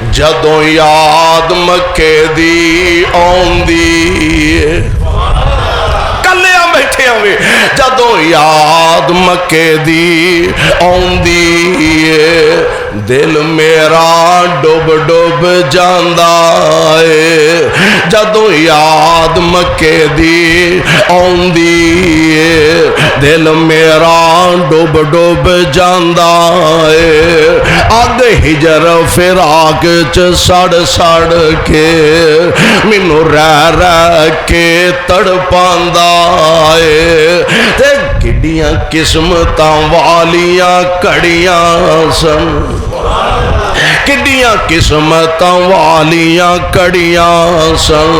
جدوں یاد مکے دی آندی کلیاں بیٹھے ہوئے جدوں یاد مکے دی آندی دل میرا ڈب ڈب جاندا ہے جدوں یاد مکے دی آندی دل میرا ڈب ڈب جاندا ہے اگ ہجر فراق چ سڑ سڑ کے مینوں رہ رہ کے تڑپاندا ہے تے کڈیاں قسمتاں والیاں کڑیاں سن کڈیاں قسمتاں والیاں کڑیاں سن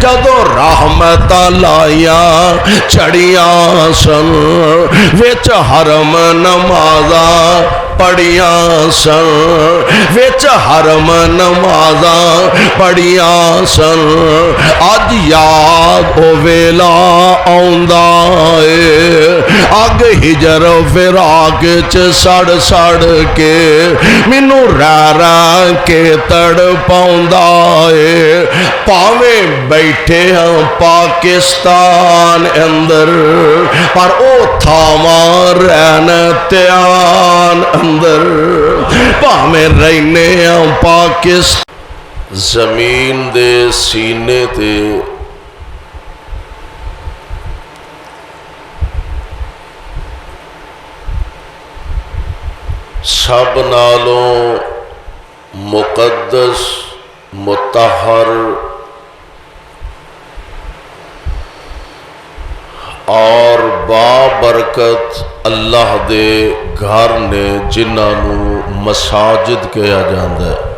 جدوں رحمتاں لائیاں چڑیاں سن وچ حرم نمازاں پڑھیاں سن وچ حرم نمازاں پڑھیاں سن اج یاد او ویلا آوندا اے اگ ہجر فراق چ سڑ سڑ کے مینوں رہ رہ کے تڑپاوندا اے پاویں بیٹھے ہاں پاکستان اندر پر او تھاواں رہن تیان اندر پاویں رہنے ہاں پاکستان زمین دے سینے تے سب نالوں مقدس مطہر اور بابرکت اللہ دے گھر نے جنہاں نو مساجد کہا جاندا ہے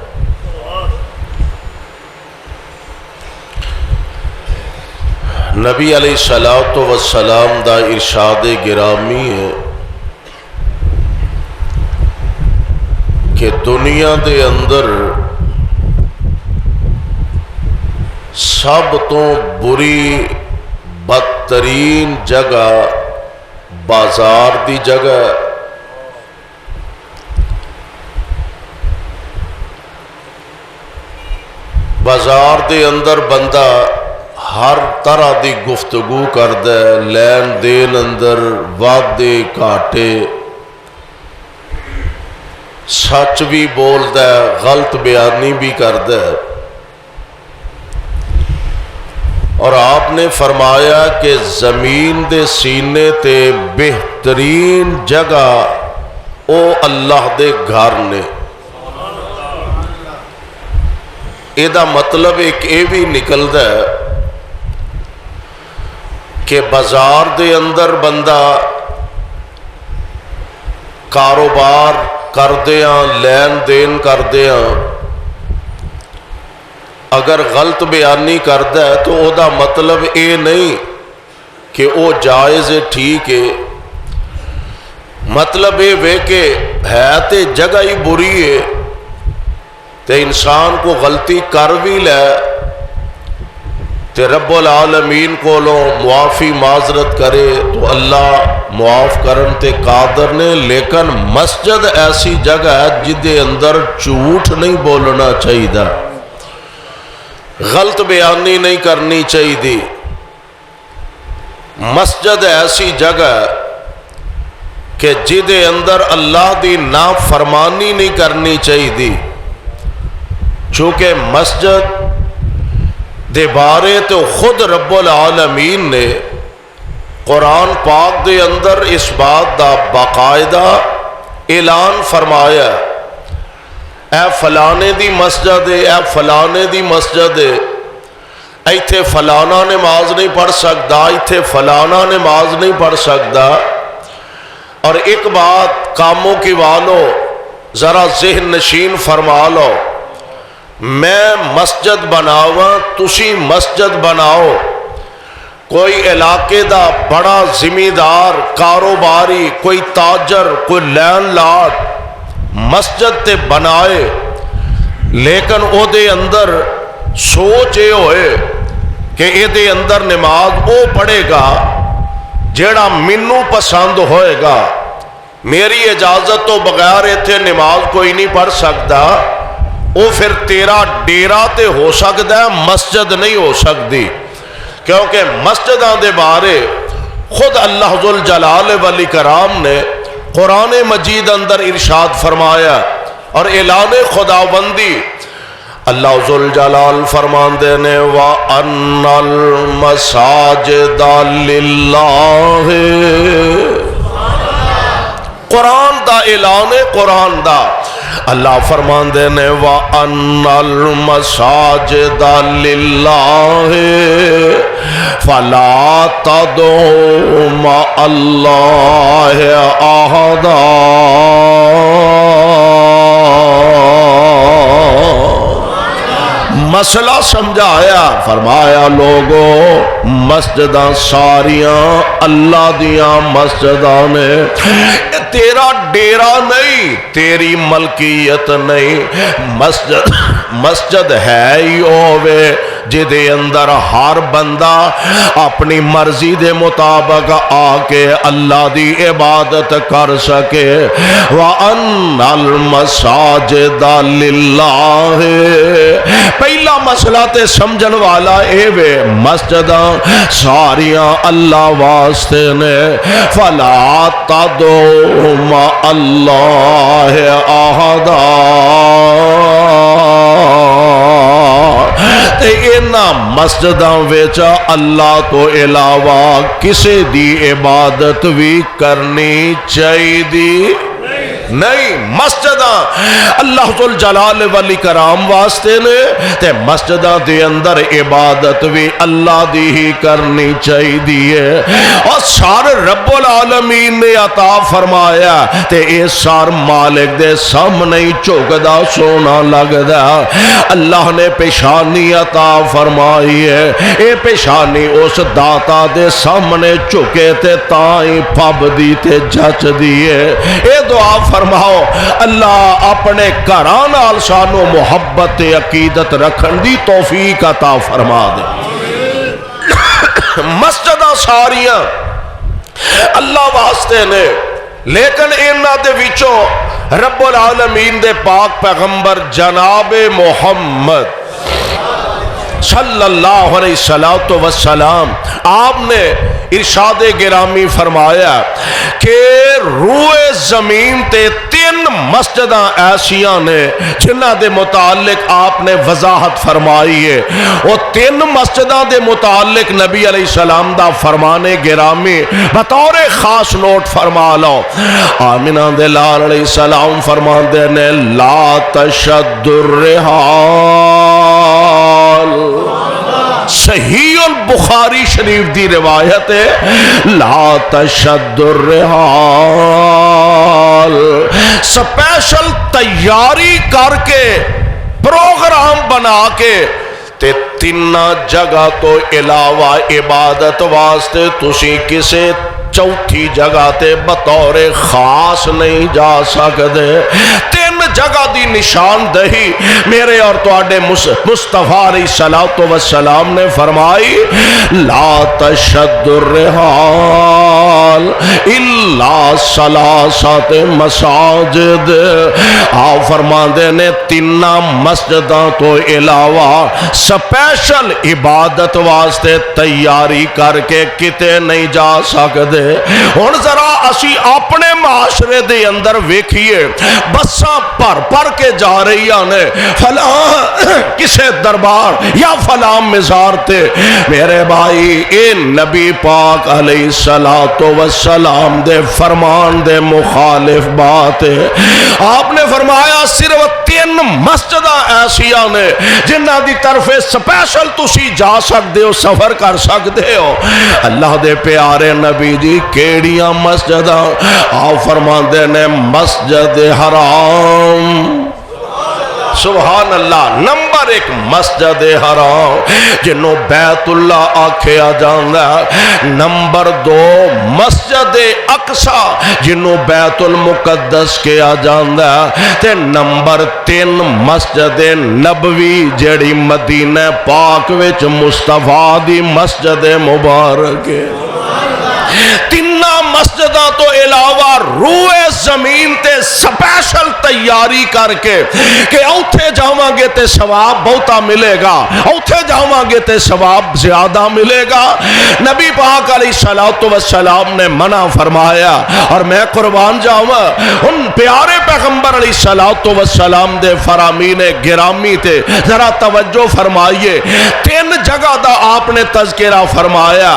نبی علیہ الصلوۃ والسلام دا ارشاد گرامی ہے کہ دنیا دے اندر سب تو بری بدترین جگہ بازار دی جگہ بازار دے اندر بندہ ہر طرح دی گفتگو کردا ہے لین دین اندر وعدے گھاٹے سچ بھی بولدا ہے غلط بیانی بھی کردا ہے اور آپ نے فرمایا کہ زمین دے سینے تے بہترین جگہ او اللہ دے گھر نے ایدہ مطلب ایک اے بھی نکلدا ہے کہ بازار دے اندر بندہ کاروبار کردیاں لین دین کردیاں اگر غلط بیانی کردا ہے تو او دا مطلب اے نہیں کہ او جائز ہے ٹھیک ہے مطلب اے وے کہ ہے تے جگہ ہی بری ہے تے انسان کو غلطی کر بھی لے تے رب العالمین کو لو معافی معذرت کرے تو اللہ معاف کرن تے قادر نے لیکن مسجد ایسی جگہ ہے جدے اندر جھوٹ نہیں بولنا چاہیے غلط بیانی نہیں کرنی چاہیے مسجد ایسی جگہ کہ جدے اندر اللہ دی نافرمانی نہیں کرنی چاہیے چونکہ مسجد دے بارے تو خود رب العالمین نے قرآن پاک دے اندر اس بات دا باقاعدہ اعلان فرمایا اے فلانے دی مسجد ہے اے فلانے دی مسجد ہے ایتھے فلانا نماز نہیں پڑھ سکتا ایتھے فلانا نماز نہیں پڑھ سکتا اور ایک بات کاموں کی والو ذرا ذہن نشین فرما لو میں مسجد بناواں تسی مسجد بناؤ کوئی علاقے دا بڑا زمیندار کاروباری کوئی تاجر کوئی لین لاٹ مسجد تے بنائے لیکن او دے اندر سوچ اے ہوئے کہ اے دے اندر نماز او پڑھے گا جیڑا منو پسند ہوئے گا میری اجازت تو بغیر ایتھے نماز کوئی نہیں پڑھ سکتا وہ پھر تیرا ڈیرا تے ہو سکتا ہے، مسجد نہیں ہو سکتی، کیونکہ مسجداں دے بارے خود اللہ ذوالجلال والاکرام نے قرآن مجید اندر ارشاد فرمایا اور اعلان خداوندی اللہ ذوالجلال فرماندے نے وَأَنَّ الْمَسَاجِدَ لِلَّهِ، قرآن دا اعلان قرآن دا اللہ فرماندے نے وَأَنَّ الْمَسَاجِدَ لِلَّهِ فَلَا تَدْعُوا مَعَ اللَّهِ أَحَدًا۔ مسئلہ سمجھایا، فرمایا لوگو مسجداں ساریاں اللہ دیاں مسجداں نے، تیرا ڈیرا نہیں، تیری ملکیت نہیں، مسجد ہے ہی ہووے جدے اندر ہر بندہ اپنی مرضی دے مطابق آ کے اللہ دی عبادت کر سکے۔ وَأَنَّ الْمَسَاجِدَ لِلَّهِ، پہلا مسئلہ تے سمجھن والا اے وے مسجداں ساریاں اللہ واسطے نے، فَلَا تَدْعُوا مَعَ اللَّهِ أَحَدًا، اینا مسجداں ویچا اللہ تو علاوہ کسے دی عبادت بھی کرنی چاہیے دی نہیں۔ مسجداں اللہ ذوالجلال والاکرام واسطے نے، تے مسجداں دے اندر عبادت بھی اللہ دی ہی کرنی چاہی دیئے، اور سار رب العالمین نے عطا فرمایا تے اے سار مالک دے سامنے چوکدا سونا لگدا، اللہ نے پیشانی عطا فرمائی ہے، اے پیشانی اس داتا دے سامنے چکے تے تائیں پھب دی تے جچ دیئے۔ اے دعا فرماؤ اللہ اپنے گھراں نال سانو محبت عقیدت رکھن دی توفیق عطا فرما دے۔ مسجداں ساریاں اللہ واسطے نے، لیکن انہاں دے وچوں رب العالمین دے پاک پیغمبر جناب محمد صلی اللہ علیہ وسلم آپ نے ارشاد گرامی فرمایا کہ روئے زمین تے تین مسجداں ایسیاں نے جنہ دے متعلق آپ نے وضاحت فرمائی ہے، وہ تین مسجداں دے متعلق نبی علیہ السلام دا فرمان گرامی بطور خاص نوٹ فرما لو۔ آمینہ دے لال علیہ السلام فرمان دے نے لا تشد الرحال، صحیح البخاری شریف دی روایت ہے لا تشد الرحال، سپیشل تیاری کر کے پروگرام بنا کے تے تین جگہ تو علاوہ عبادت واسطے تسی کسے چوتھی جگہ تے بطور خاص نہیں جا سکتے۔ تین جگہ دی نشاندہی میرے اور تواڈے مصطفیٰ علیہ السلام نے فرمائی لا تشد الرحال الا ثلاثۃ مساجد، آپ فرماندے نے تین مسجداں تو علاوہ سپیشل عبادت واسطے تیاری کر کے کتے نہیں جا سکتے۔ ہن ذرا اسی اپنے معاشرے دے اندر ویکھیے بساں پر کے جا رہی نے فلاں کسے دربار یا فلاں مزار تے، میرے بھائی اے نبی پاک علیہ السلام دے فرمان دے مخالف بات ہے۔ آپ نے فرمایا صرف تین مسجداں ایسیاں نے جنہ دی طرف سپیشل تسی جا سکتے ہو، سفر کر سکتے ہو۔ اللہ دے پیارے نبی جی کیڑیاں مسجداں؟ آپ فرماندے نے مسجد حرام، سبحان اللہ، نمبر ایک مسجد حرام جنوں بیت اللہ آکھیا جاندا، نمبر دو مسجد اقصی جنوں بیت المقدس کہا جاندا، تے نمبر تین مسجد نبوی جڑی مدینہ پاک وچ مصطفیٰ دی مسجد مبارک ہے۔ تین مسجداں تو علاوہ روئے زمین تے سپیشل تیاری کر کے کہ اوتھے جاواں گے تے ثواب بہتا ملے گا، اوتھے جاواں گے تے ثواب زیادہ ملے گا، نبی پاک علیہ السلام نے منع فرمایا۔ اور میں قربان جاواں ان پیارے پیغمبر علیہ السلام دے فرامین گرامی تے ذرا توجہ فرمائیے، 3 جگہ دا آپ نے تذکرہ فرمایا،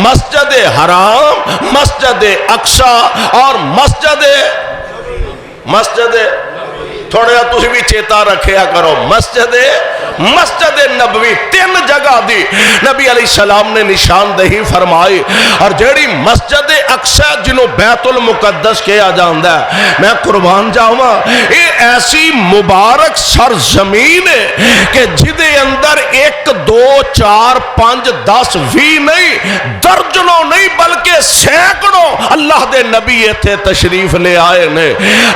مسجد حرام، مسجد اقصی اور مسجد تھوڑا تسی بھی چیتا رکھیا کرو، مسجد نبوی 3 جگہ دی نبی علیہ السلام نے نشاندہی فرمائی۔ اور جیڑی مسجد اقصی جنہوں بیت المقدس کیا جاندہ ہے، میں قربان جاواں یہ ایسی مبارک سرزمین ہے کہ جدے اندر 1 2 4 5 10 20 نہیں، درجنوں نہیں بلکہ سینکڑوں اللہ دے نبی ایتھے تشریف لے آئے نے،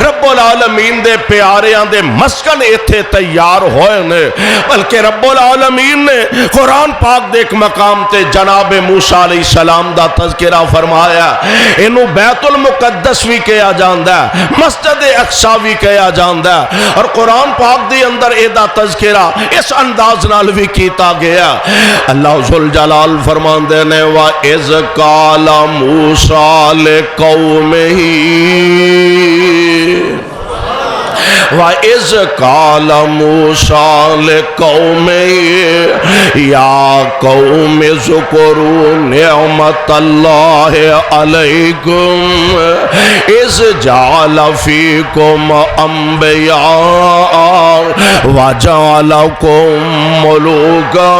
رب العالمین دے پیاریاں دے مسکن ایتھے تیار ہوئے نے، بلکہ رب العالمین نے قرآن پاک دے ایک مقام تے جناب موسیٰ علیہ السلام دا تذکرہ فرمایا، انہوں بیت المقدس بھی کیا جاندہ ہے، مسجد اقصی بھی کیا جاندہ ہے، اور قرآن پاک دے اندر ایدہ تذکرہ اس انداز نال بھی کیتا گیا۔ اللہ ذوالجلال فرماندے نے وَإِذْ قَالَ مُوسَىٰ لِقَوْمِهِ وَإِذْ قَالَ مُوسَىٰ لِقَوْمِهِ يَا قَوْمِ اذْكُرُوا نِعْمَةَ اللَّهِ عَلَيْكُمْ إِذْ جَعَلَ فِيكُمْ أَنْبِيَاءَ وَجَعَلَكُمْ مُلُوكًا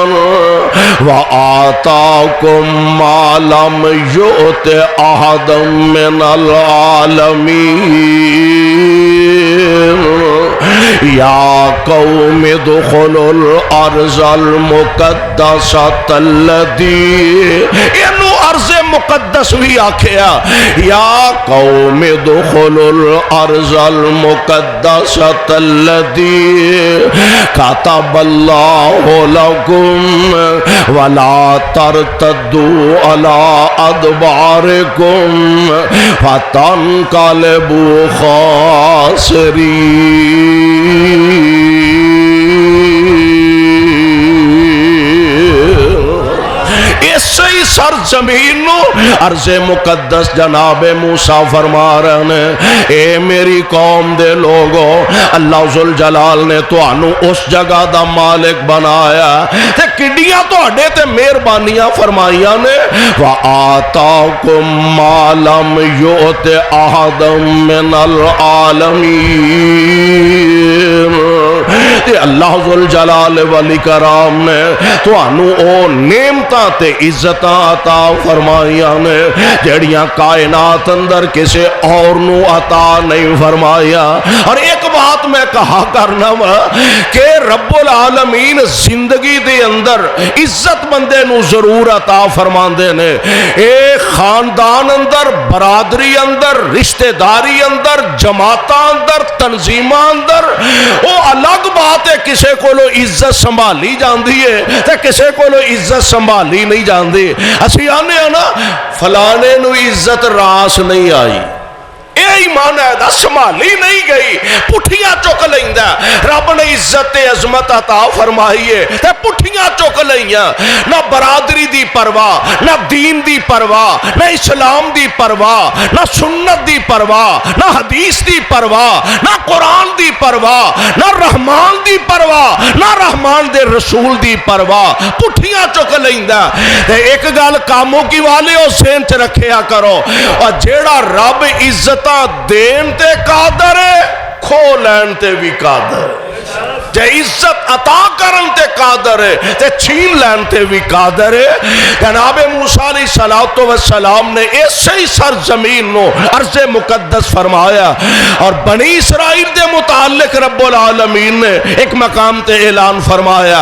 وَآتَاكُمْ مَا لَمْ يُؤْتِ أَحَدًا مِّنَ الْعَالَمِينَ یا قوم ادخلوا الارض المقدسۃ الذی، انہوں ارض مقدس بھی آکھیا، یا قوم ادخلوا الارض المقدسۃ الذی کتب اللہ لکم ولا ترتدوا علی ادبارکم فتنقلبوا اسی سرزمین نو عرض مقدس جناب موسیٰ فرما رہے ہیں، اے میری قوم دے لوگو، اللہ ذوالجلال نے تو انو اس جگہ دا مالک بنایا تے کڈیاں تو اڈے تے مہربانیاں فرمائیاں نے، وَآتَاكُمْ مَا لَمْ يُؤْتِ أَحَدًا مِّنَ الْعَالَمِينَ، تے اللہ ذوالجلال والاکرام نے تو انو او نعمتاں تے عزتاں عطا فرمائیاں نے جڑیاں کائنات اندر کسے اور نو عطا نہیں فرمایا۔ اور ایک بات میں کہا کرنا کہ رب العالمین زندگی دے اندر عزت بندے نو ضرور عطا فرماندے نے، ایک خاندان اندر، برادری اندر، رشتہ داری اندر، جماعتاں اندر، تنظیماں اندر، وہ الگ بات ہے کسے کو لو عزت سنبھالی جاندی ہے تے کسے کو لو عزت سنبھالی نہیں جاندی، اسی آنے نا فلانے نو عزت راس نہیں آئی، اے ایمان ہے دا سنبھالی نہیں گئی، پٹھیاں چک لیندہ، رب نے عزت عظمت عطا فرمائیے تے پٹھیاں چک لیندہ، نہ برادری دی پرواہ، نہ دین دی پرواہ، نہ اسلام دی پرواہ، نہ سنت دی پرواہ، نہ حدیث دی پرواہ، نہ قرآن دی پرواہ، نہ رحمان دی پرواہ، نہ رحمان دے رسول دی پرواہ، پٹھیاں چک لیندہ۔ ایک گال کاموں کی والے ہو سین چ رکھیا کرو، اور جیڑا رب عزت دین تے قادر ہے، کھو لین تے بھی قادر ہے، تے عزت عطا کرن تے قادر ہے تے چھین لین تے بھی قادر ہے۔ جناب موسیٰ علیہ السلام نے اسی سرزمین نو عرض مقدس فرمایا، اور بنی اسرائیل دے متعلق رب العالمین نے ایک مقام تے اعلان فرمایا،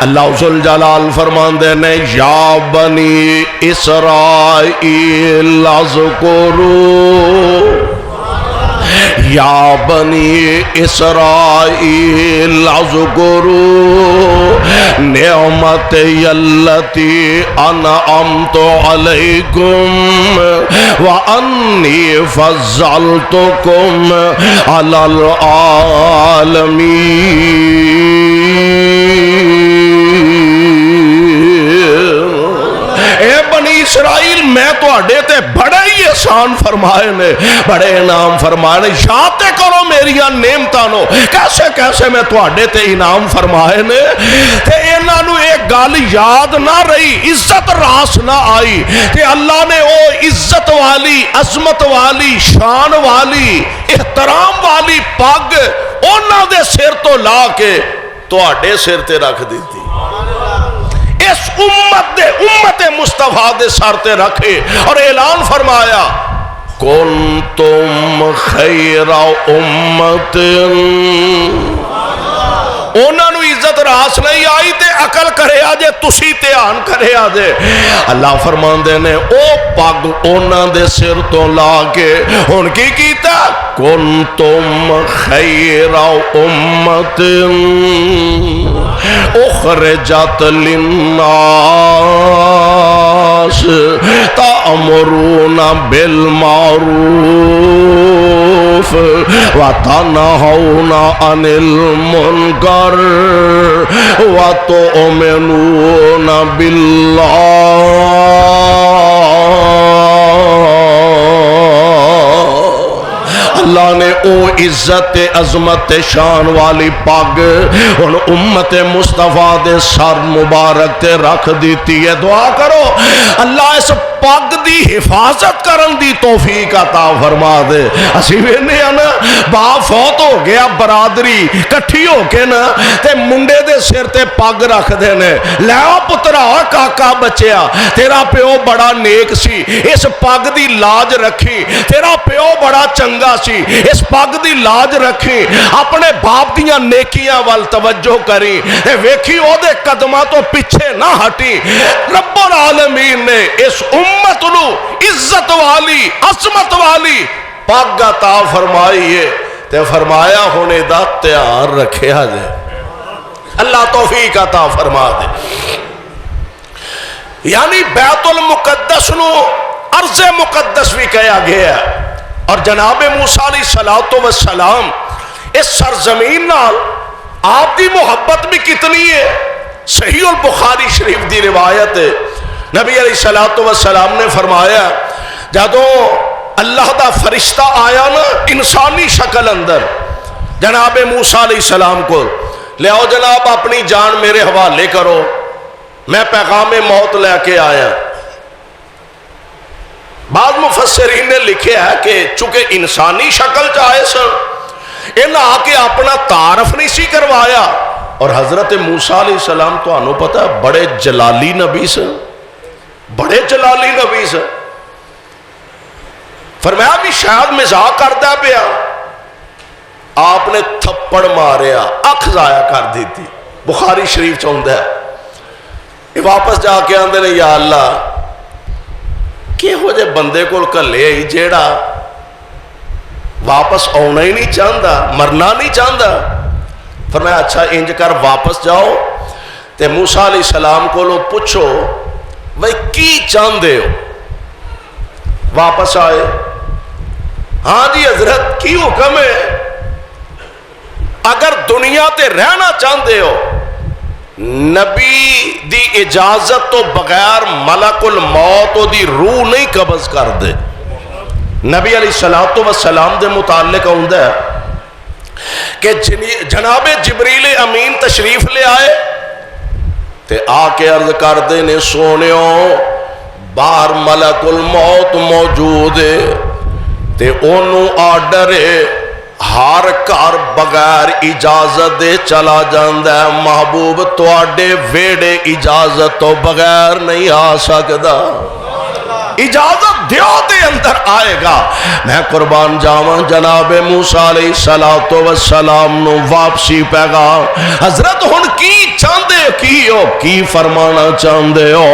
اللہ ذوالجلال فرماندے نے، یا بنی اسرائیل اذکروا یا بنی اسرائیل اذکروا نعمتی التی انعمت علیکم وانی فضلتکم علی العالمین۔ اے بنی اسرائیل میں تو اڈے تے بڑے ہی احسان فرمائے نے، بڑے انعام فرمائے نے، یاد تے کرو میریاں نعمتانو کیسے کیسے میں تو اڈے تے انعام فرمائے نے، تے انہاں نو ایک گل یاد نہ رہی، عزت راس نہ آئی، تے اللہ نے او عزت والی، عظمت والی، شان والی، احترام والی پگ انہاں دے سر تو لا کے تو اڈے سر تے رکھ دیتی، اس امت مصطفیٰ دے سر تے رکھے اور اعلان فرمایا کنتم خیر امت۔ انہاں نو عزت راس نہیں آئی تے عقل کرے آجے، تسی دھیان کرے آجے، اللہ فرماندے نے او پگ انہاں دے سر تو لا کے ہن کی کیتا کنتم خیر امت اخرجت للناس تأمرون بالمعروف وتنہون عن المنکر وتؤمنون باللہ۔ اللہ نے او عزت عظمت شان والی پگ ان امت مصطفیٰ دے سر مبارک تے رکھ دیتی ہے۔ دعا کرو اللہ اس پگ دی حفاظت کرن دی توفیق عطا فرما دے۔ اسی وینے نا باپ فوت ہو گیا، برادری کٹھی ہو کے نا تے منڈے دے سر تے پگ رکھ دینے، لے پترا کاکا بچیا تیرا پیو بڑا نیک سی، اس پگ دی لاج رکھی، تیرا پیو بڑا چنگا سی، اس پگ دی لاج رکھی، اپنے باپ دیاں نیکیاں وال توجہ کری، ویکھی او دے قدمہ تو پیچھے نہ ہٹی۔ رب العالمین نے اس امت نو عزت والی، عظمت والی پگ عطا فرمائی ہے، تے فرمایا ہونے دا تیار رکھیا جائے۔ اللہ توفیق عطا فرما دے۔ یعنی بیت المقدس نو ارض مقدس بھی کہا گیا ہے، اور جناب موسیٰ علیہ السلام اس سرزمین نال آپ دی محبت بھی کتنی ہے۔ صحیح البخاری شریف دی روایت ہے، نبی علیہ السلام نے فرمایا جدو اللہ دا فرشتہ آیا نا انسانی شکل اندر جناب موسیٰ علیہ السلام کو، لے آؤ جناب اپنی جان میرے حوالے کرو، میں پیغام موت لے کے آیا۔ بعض مفسرین نے لکھا ہے کہ چونکہ انسانی شکل چاہے سن، انہاں آ کے اپنا تعارف نہیں سی کروایا، اور حضرت موسیٰ علیہ السلام تو انہوں پتہ ہے بڑے جلالی نبی سے، بڑے جلالی نبی سے، فرمایا بھی شاید مزاق کرتا پیا، آپ نے تھپڑ ماریا، اکھ ضائع کر دیتی، بخاری شریف چاہتا ہے۔ یہ واپس جا کے آندے نے یا اللہ کہ ہو جے بندے کو کلے ہی جیڑا واپس آنا ہی نہیں چاہتا، مرنا نہیں چاہتا۔ فرمایا اچھا انج کر واپس جاؤ تے موسیٰ علیہ السلام کو لو پوچھو بھئی کی چاہندے ہو۔ واپس آئے، ہاں جی حضرت کی حکم ہے، اگر دنیا تے رہنا چاہندے ہو نبی دی اجازت تو بغیر ملک الموت دی روح نہیں قبض کر دے۔ نبی علیہ السلام دے متعلق ہوندہ ہے کہ جناب جبریل امین تشریف لے آئے تے آ کے عرض کر دے نے سونیوں باہر ملک الموت موجود ہے تے انہوں آرڈر ہے ہر کار بغیر اجازت دے چلا جاندہ ہے، محبوب تواڈے ویڑے اجازت تو بغیر نہیں آ سکدا، اجازت دیو دے اندر آئے گا۔ میں قربان جاواں جناب موسیٰ علیہ السلام نو واپسی پیغام حضرت ہن کی چاندے کی فرمانا چاندے ہو،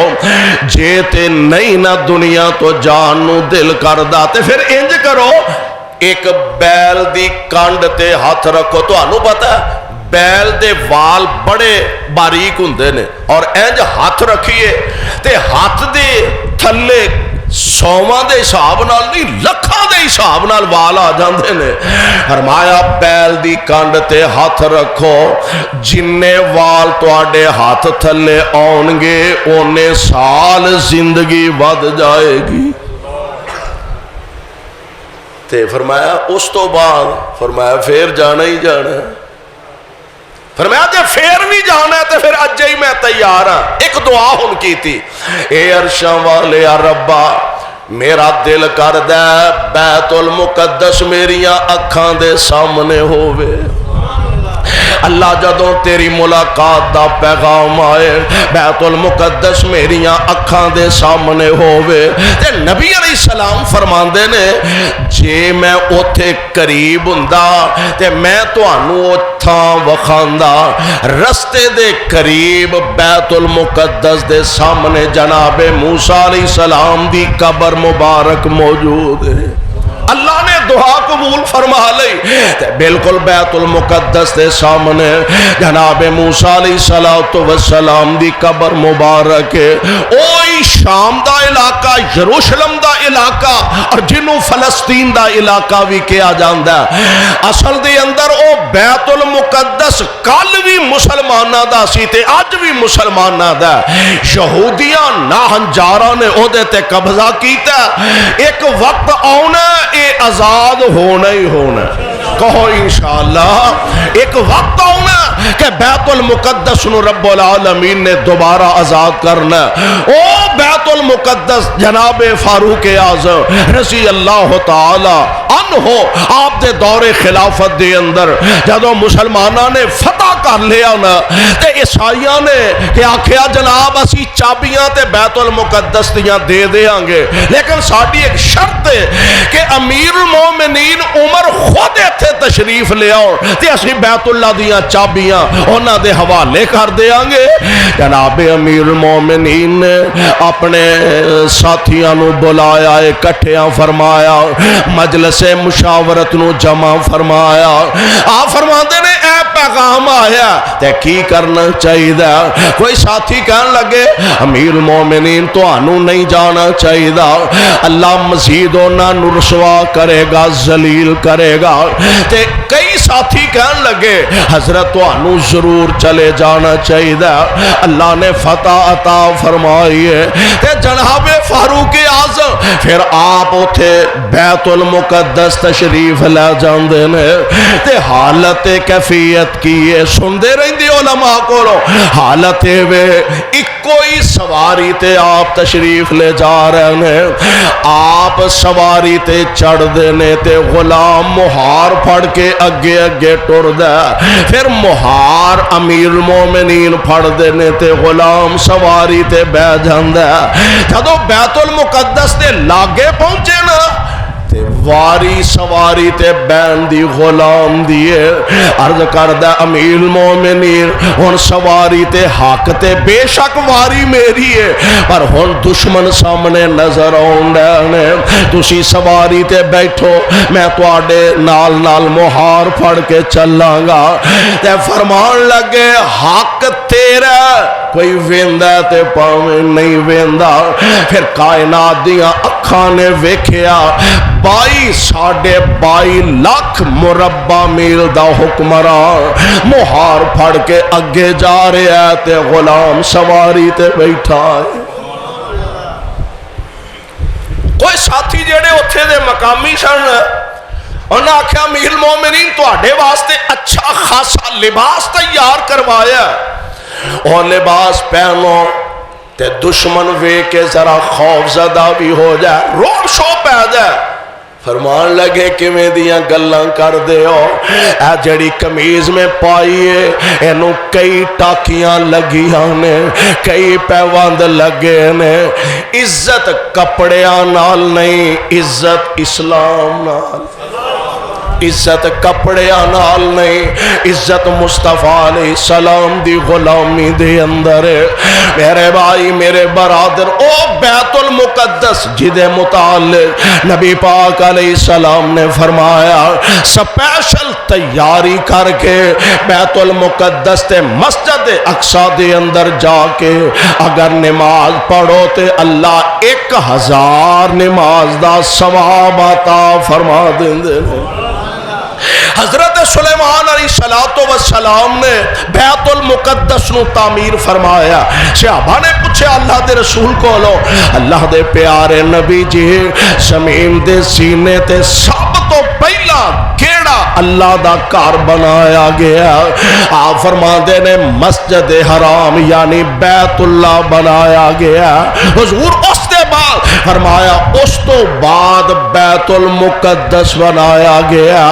جے تے نہیں نہ دنیا تو جان نو دل کر دا تے پھر انج کرو ایک بیل دی کانڈ تے ہاتھ رکھو. تو انہوں پتا ہے بیل دے وال بڑے باریک ہوندے نے اور انج ہاتھ رکھیے تے ہاتھ دے تھلے سوواں دے حساب نال نہیں لکھاں دے حساب نال وال آ جاندے نے. فرمایا بیل دی کانڈ تے ہاتھ رکھو, جننے وال تواڈے ہاتھ تھلے آن گے اونے سال زندگی ود جائے گی. تے فرمایا اس تو بعد فرمایا پھر جانا ہی جانا. فرمایا جے پھر بھی جانا ہے تو پھر اج ہی میں تیار ہاں. ایک دعا ہن کی تھی, اے عرشاں والے ربا میرا دل کردا ہے بیت المقدس میریاں اکھاں دے سامنے ہووے. اللہ جدوں تیری ملاقات دا پیغام آئے بیت المقدس میریاں اکھاں دے سامنے ہووے. تے نبی علیہ السلام فرماندے نے جے میں اوتھے قریب ہوندا تے میں تانوں اوتھاں وکھاندا. رستے دے قریب بیت المقدس دے سامنے جناب موسیٰ علیہ السلام دی قبر مبارک موجود ہے. اللہ نے دعا قبول فرما لی. بالکل بیت المقدس دے سامنے جناب موسیٰ علیہ السلام دی قبر مبارک ہے. اوہی شام دا علاقہ, یروشلم دا علاقہ اور جنوں فلسطین دا علاقہ بھی کیا جاندا ہے. اصل دے اندر او بیت المقدس کل بھی مسلماناں دا سی تے اج بھی مسلماناں دا. یہودیاں ناہنجاراں نے او دے تے قبضہ کیتا. ایک وقت آنا اے آزاد ہونا ہی ہونا. کہو انشاءاللہ ایک وقت آنا کہ بیت المقدس نو رب العالمین نے دوبارہ آزاد کرنا. او بیت المقدس جناب فاروق اعظم رضی اللہ تعالی عنہ آپ دے دور خلافت دے اندر جدو مسلمانہ نے فتح کر لیا نا تے عیسائیاں نے کہ آکھیا جناب اسی چابیاں تے بیت المقدس دیاں دے دیاں گے لیکن ساڑی ایک شرط ہے کہ امیر المومنین عمر خود ایتھے تشریف لے آؤ تے اسی بیت اللہ دیاں چابیاں انہاں دے حوالے کر دیاں گے. جناب امیر المومنین نے اپنے ساتھیاں نو بلایا, اکٹھیاں فرمایا, مجلس مشاورت نو جمع فرمایا. آپ فرماتے نے اے پیغام آیا تے کی کرنا چاہیے. کوئی ساتھی کہنے لگے امیر المومنین تو انہوں نہیں جانا چاہیے, اللہ مزید انہاں نو رسوا کرے گا, ذلیل کرے گا. تے کئی ساتھی کہنے لگے حضرت تو انہوں ضرور چلے جانا چاہیے, اللہ نے فتح عطا فرمائی ہے. تے جناب فاروق اعظم پھر آپ اٹھے بیت المقدس تشریف لے جاندے نے تے حالت کیفیت کی ہے سن دے رہی دی علماء کو. حالت وے کوئی سواری تے آپ تشریف لے جا رہے ہیں, آپ سواری تے چڑھ دینے تے غلام مہار پھڑ کے اگے اگے ٹر دے, پھر مہار امیر المومنین پھڑ دینے تے غلام سواری تے بہ جاندے. جدو بیت المقدس تے لاگے پہنچے نا تے واری سواری تے بین دی غلام دیے عرض کردہ امیر المومنین ہن سواری تے حق تے بے شک واری میری ہے پر ہن دشمن سامنے نظر آنے تسی سواری تے بیٹھو میں تواڈے نال نال مہار پھڑ کے چلاں گا. تے فرمان لگے حق تیرا کوئی ویندا تے پاویں نہیں ویندا. پھر کائنات دیاں اکھاں نے ویکھیا 22 لاکھ مربع میل دا حکمران مہار پھڑ کے اگے جا رہا ہے تے غلام سواری تے بیٹھا ہے. کوئی ساتھی جڑے اتھے دے مقامی سن انہاں آکھیا امیر المومنین تواڈے واسطے اچھا خاصا لباس تیار کروایا, اور لباس پہنو تے دشمن وے کے ذرا خوف زدہ بھی ہو جائے, روب شو پہ جائے. فرمان لگے کہ میں دیاں گلاں کر دے ہو, اے جڑی کمیز میں پائیے اینو کئی ٹاکیاں لگیاں نے, کئی پیوند لگے نے. عزت کپڑیاں نال نہیں, عزت اسلام نال. عزت کپڑے نال نہیں، عزت مصطفیٰ علیہ السلام دی غلامی دے اندر ہے۔ میرے بھائی میرے برادر، او بیت المقدس جدے متعلق نبی پاک علیہ السلام نے فرمایا سپیشل تیاری کر کے بیت المقدس تے مسجد اقصی دے اندر جا کے اگر نماز پڑھو تے اللہ 1000 نماز دا ثواب عطا فرما دیندے نے۔ حضرت سلیمان علیہ السلام نے بیت المقدس نو تعمیر فرمایا۔ صحابہ نے پوچھا اللہ دے رسول کو لو، اللہ دے پیارے نبی جی زمین دے سینے تے سب تو پہلا کیڑا اللہ دا گھر بنایا گیا؟ آپ فرماندے نے مسجد حرام یعنی بیت اللہ بنایا گیا۔ حضور اس دے بعد فرمایا اس تو بعد بیت المقدس بنایا گیا۔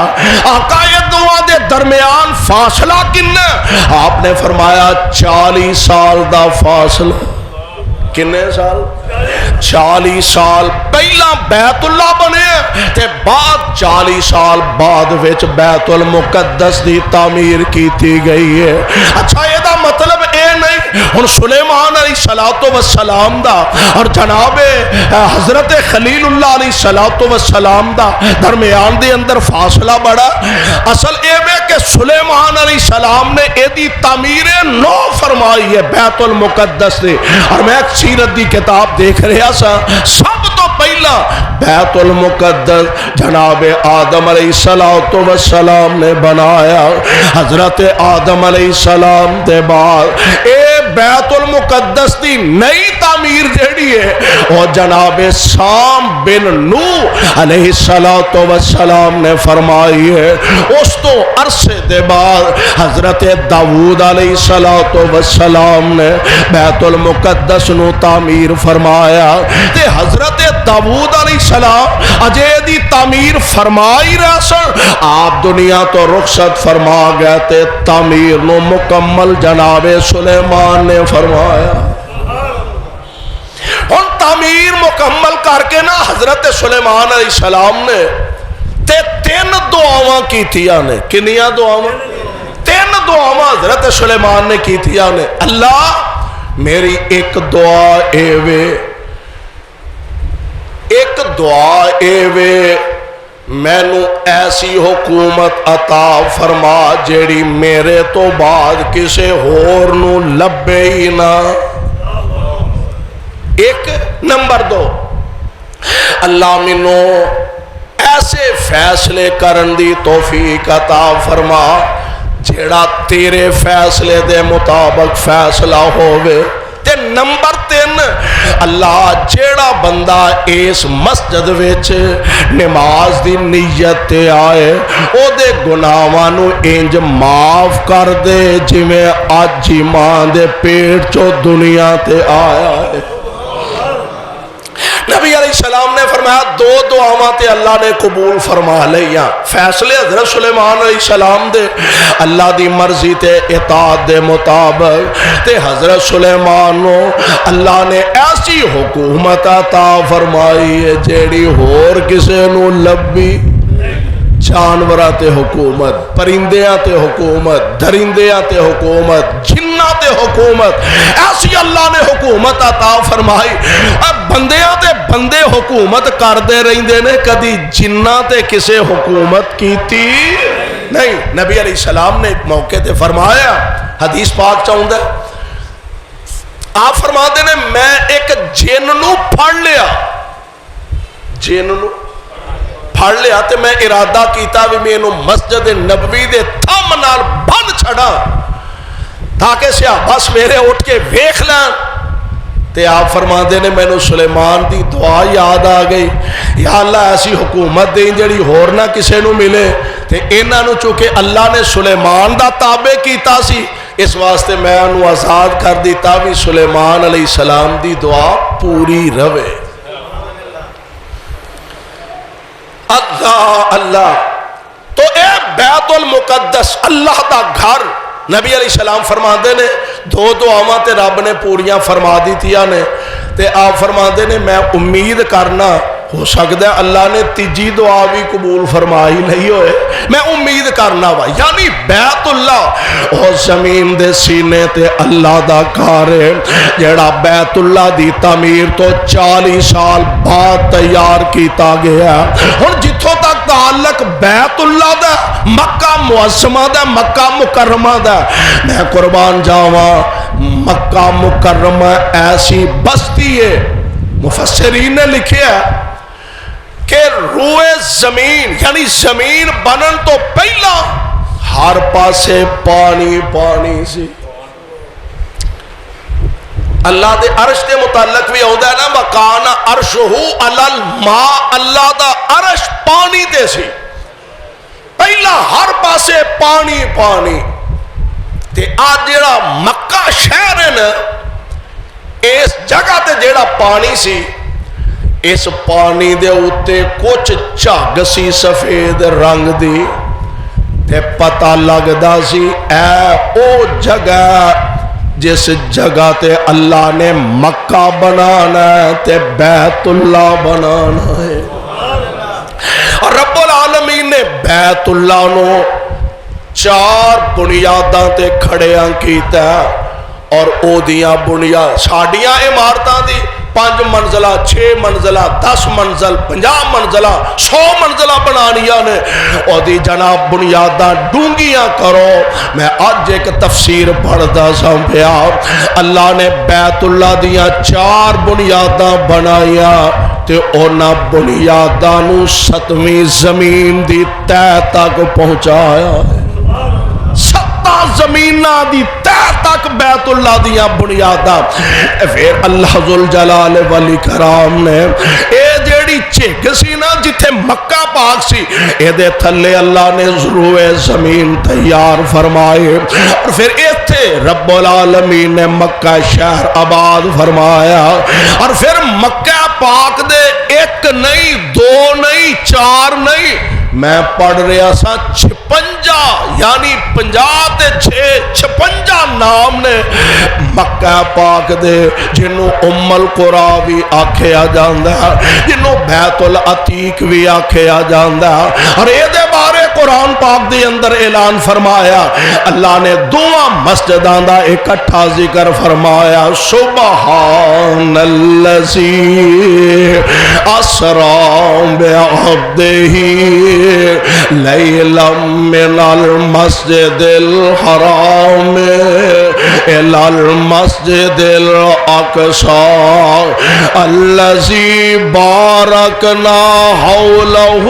آقا یہ دعا دے درمیان فاصلہ کنے؟ آپ نے فرمایا 40 سال دا فاصلہ۔ کنے سال؟ 40 سال پہلا بیت اللہ بنے تے بعد 40 سال بعد وچ بیت المقدس دی تعمیر کیتی گئی ہے۔ اچھا یہ دا مطلب اے نہیں ہن سلیمان علیہ السلام دا اور جناب حضرت خلیل اللہ علیہ السلام دا درمیان دے اندر فاصلہ بڑا۔ اصل اے وے کہ سلیمان علیہ السلام نے اے دی تعمیر نو فرمائی ہے بیت المقدس دی، اور میں سیرت دی کتاب دیکھ رہا سا سب تو پہلا بیت المقدس جناب آدم علیہ السلام نے بنایا۔ حضرت آدم علیہ السلام دے بعد اے بیت المقدس دی نئی تعمیر جیڑی ہے وہ جناب سام بن نوح علیہ السلام نے فرمائی ہے۔ اس تو عرصے دے بعد حضرت داؤد علیہ السلام نے بیت المقدس نو تعمیر فرمایا تے حضرت داؤد علیہ السلام اجے دی تعمیر فرمائی رہا سن، آپ دنیا تو رخصت فرما گئے تے تعمیر نو مکمل جناب سلیمان نے فرمایا۔ ان تعمیر مکمل کر کے نا حضرت سلیمان علیہ السلام نے تے 3 دعاواں کیتیاں نے۔ کنیاں دعاواں؟ 3 دعاواں حضرت سلیمان نے کیتیاں نے۔ اللہ میری ایک دعا اے وے، ایک دعا اے وے مینو ایسی حکومت عطا فرما جیڑی میرے تو بعد کسے ہور نو لبے ہی نہ۔ ایک نمبر 2 اللہ منو ایسے فیصلے کرن دی توفیق عطا فرما جیڑا تیرے فیصلے دے مطابق فیصلہ ہوئے۔ تے نمبر 3 اللہ جیڑا بندہ اس مسجد وچ نماز دی نیت تے آئے او دے گناہاں نو انج معاف کر دے جویں اج ہی ماں دے پیٹ چوں دنیا تے آیا ہے۔ نبی علیہ السلام نے فرمایا 2 دعاواں تے اللہ نے قبول فرما لیا۔ فیصلے حضرت سلیمان علیہ السلام دے اللہ دی مرضی تے اطاعت دے مطابق تے حضرت سلیمان نو اللہ نے ایسی حکومت عطا فرمائی ہے جیڑی ہور کسے نو لبی۔ جانوراں تے حکومت، پرندیاں تے حکومت، درندیاں تے حکومت، جناں تے حکومت، ایسی اللہ نے حکومت عطا فرمائی۔ اب بندیاں تے بندے حکومت کر دے رہندے نے، کدی جناں تے کسے حکومت کیتی نہیں۔ نبی علیہ السلام نے ایک موقع تے فرمایا، حدیث پاک چاہندہ ہے، آپ فرماتے نے میں ایک جن نو پھڑ لیا، جن نو پھڑ لیا تے میں ارادہ کیتا بھی میں انہوں مسجد نبوی دے تھم نال بن چھڑا تاکہ صحابہ سویرے اٹھ کے ویکھ لیں۔ تے آپ فرماندے نے میں نو سلیمان دی دعا یاد آ گئی، یا اللہ ایسی حکومت دیں جڑی ہور نہ کسے نو ملے۔ تے انہاں نو چونکہ اللہ نے سلیمان دا تابع کیتا سی اس واسطے میں انہوں آزاد کر دیتا بھی سلیمان علیہ السلام دی دعا پوری روے۔ اللہ اللہ تو اے بیت المقدس اللہ دا گھر، نبی علیہ السلام فرما دے نے 2 دعاواں تے رب نے پوریاں فرما دیتیاں نے تے آپ فرما دے نے میں امید کرنا ہو سکتا ہے اللہ نے تیجی دعا بھی قبول فرمائی نہیں ہوئے، میں امید کرنا وا، یعنی بیت اللہ او زمین دے سینے تے اللہ دا گھر ہے جڑا بیت اللہ دی تعمیر تو 40 سال بعد تیار کیتا گیا۔ ہن جتھوں تک تعلق بیت اللہ دا، مکہ معظمہ دا، مکہ مکرمہ دا، میں قربان جاواں مکہ مکرمہ ایسی بستی ہے، مفسرین نے لکھیا ہے کہ روئے زمین یعنی زمین بنن تو پہلا ہر پاسے پانی پانی سی۔ اللہ دے عرش دے متعلق بھی ہوتا ہے نا، مکان عرشہو علی الماء، اللہ دا عرش پانی تے سی، پہلا ہر پاسے پانی پانی۔ تے آج جیڑا مکہ شہر ہے نا، اس جگہ تے جیڑا پانی سی، اس پانی دے اتے کچھ جھگ سی سفید رنگ دی، تے پتہ لگدا سی اے او جگہ جس جگہ تے اللہ نے مکہ بنانا ہے تے بیت اللہ بنانا ہے۔ اور رب العالمین نے بیت اللہ نو 4 بنیاداں تے کھڑیاں کیتا ہے، اور او دیاں بنیاد ساڈیاں عمارتاں دی 5 منزلہ 6 منزلہ 10 منزل 50 منزلہ 100 منزلہ بنانیاں نے، او دی جناب بنیاداں ڈونگیاں کرو۔ میں آج ایک تفسیر پڑھدا سا پیا، اللہ نے بیت اللہ دیاں 4 بنیاداں بنائیاں تے اونا بنیاداں نو 7ویں زمین دی تہہ تک پہنچایا ہے۔ 7 زمینہ دی تہہ تک بیت اللہ دیاں بنیاداں۔ پھر اللہ ذوالجلال والاکرام نے اے جیڑی جھگ سی نا جتھے مکہ پاک سی، اے دے تھلے اللہ نے ضروع زمین تیار فرمائے، اور پھر ایتھے رب العالمین نے مکہ شہر آباد فرمایا، اور پھر مکہ پاک دے 1 نہیں 2 نہیں 4 نہیں، میں پڑھ رہا سا 56 یعنی 50 تے 56 نام نے مکہ پاک دے، جنہوں ام القرا بھی آکھیا جاندہ ہے، جنہوں بیت العتیق بھی آکھیا جاندہ ہے۔ اور اے دے بارے قرآن پاک دے اندر اعلان فرمایا، اللہ نے 2 مسجداں دا اکٹھا ذکر فرمایا، سبحان الذی اسری بعبدہ لیلا من المسجد الحرام الى المسجد الاقصى الذي باركنا حوله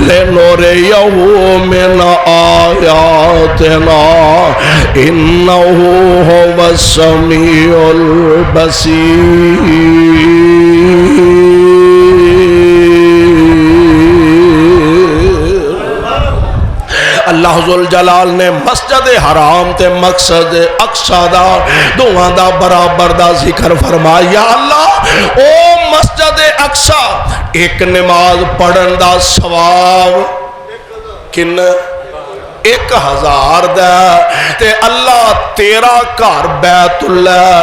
لنريه من آياتنا إنه هو السميع البصير۔ اللہ ذوالجلال نے مسجد حرام تے مقصد اقصی دا دوہاں دا برابر دا ذکر فرمایا۔ یا اللہ او مسجد اقصی ایک نماز پڑھن دا ثواب کن 1000 دا، تے اللہ تیرا گھر بیت اللہ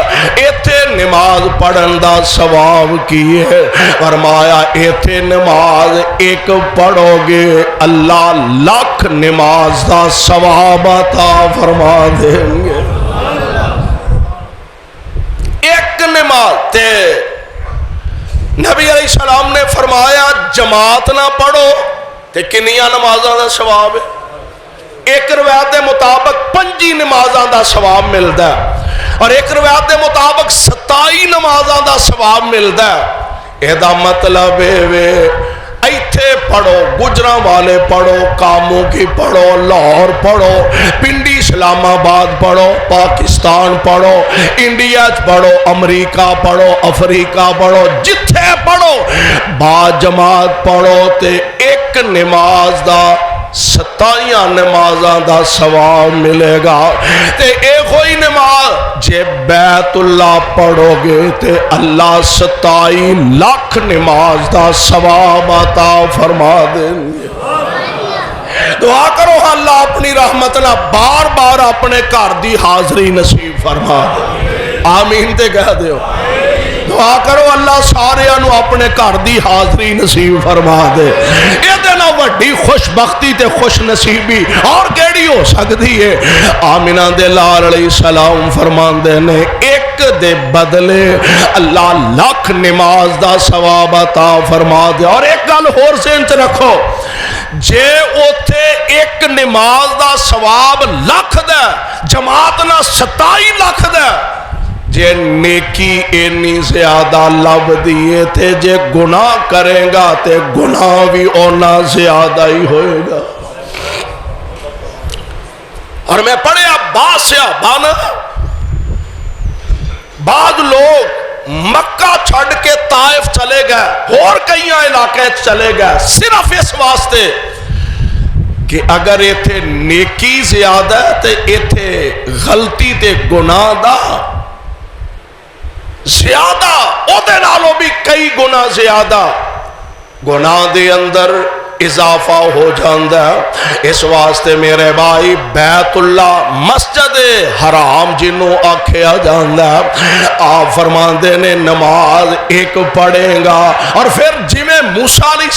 ایتھے نماز پڑھن دا ثواب کی ہے، فرمایا ایتھے نماز ایک پڑھو گے اللہ 1,00,000 نماز دا ثواب عطا فرما دیں گے۔ ایک نماز تے نبی علیہ السلام نے فرمایا جماعت نہ پڑھو تے کنیاں نمازاں دا ثواب ہے؟ ایک روایت دے مطابق 5 نمازاں دا ثواب ملدا ہے، اور ایک روایت دے مطابق 27 نمازاں دا ثواب ملدا ہے۔ اے دا مطلب ہے ایتھے پڑھو، گجراں والے پڑھو، کاموں کی پڑھو، لاہور پڑھو، پنڈی اسلام آباد پڑھو، پاکستان پڑھو، انڈیا پڑھو، امریکہ پڑھو، افریقہ پڑھو، جتھے پڑھو با جماعت پڑھو تے ایک نماز دا 27 نمازاں دا ثواب ملے گا۔ تے ایک ہوئی نماز جے بیت اللہ پڑھو گے تے اللہ 27,00,000 نماز دا ثواب عطا فرما دیں گے۔ دعا کرو اللہ اپنی رحمت نہ بار بار اپنے گھر دی حاضری نصیب فرما دے، آمین تے کہہ دیو۔ دعا کرو اللہ سارے انو اپنے گھر دی حاضری نصیب فرما دے. یہ دینا وڈی خوش بختی تے خوش نصیبی اور کیڑی ہو سکتی ہے. آمینہ دے لال علیہ السلام فرماندے نے ایک دے بدلے اللہ لاکھ نماز دا ثواب عطا فرما دے. اور ایک گل ہور ذہن چ رکھو, جے اوتھے ایک نماز دا ثواب لاکھ دا جماعت نہ 27 لاکھ دا, جے نیکی اینی زیادہ لب دیئے تھے, جے گناہ کریں گا تے گناہ بھی اونا زیادہ ہی ہوئے گا. اور میں پڑھیا باسیا بانا بعض لوگ مکہ چھڑ کے طائف چلے گئے اور کئی علاقے چلے گئے صرف اس واسطے کہ اگر ایتھے نیکی زیادہ ہے تے ایتھے غلطی تے گناہ دا زیادہ, او دے نالوں بھی کئی گناہ زیادہ گناہ دے اندر اضافہ ہو جاندہ ہے. اس واسطے میرے بھائی بیت اللہ مسجد حرام جنوں آکھیا جاندہ ہے, آپ فرماندے نے نماز ایک پڑھیں گا اور پھر جمیں موسیٰ علیہ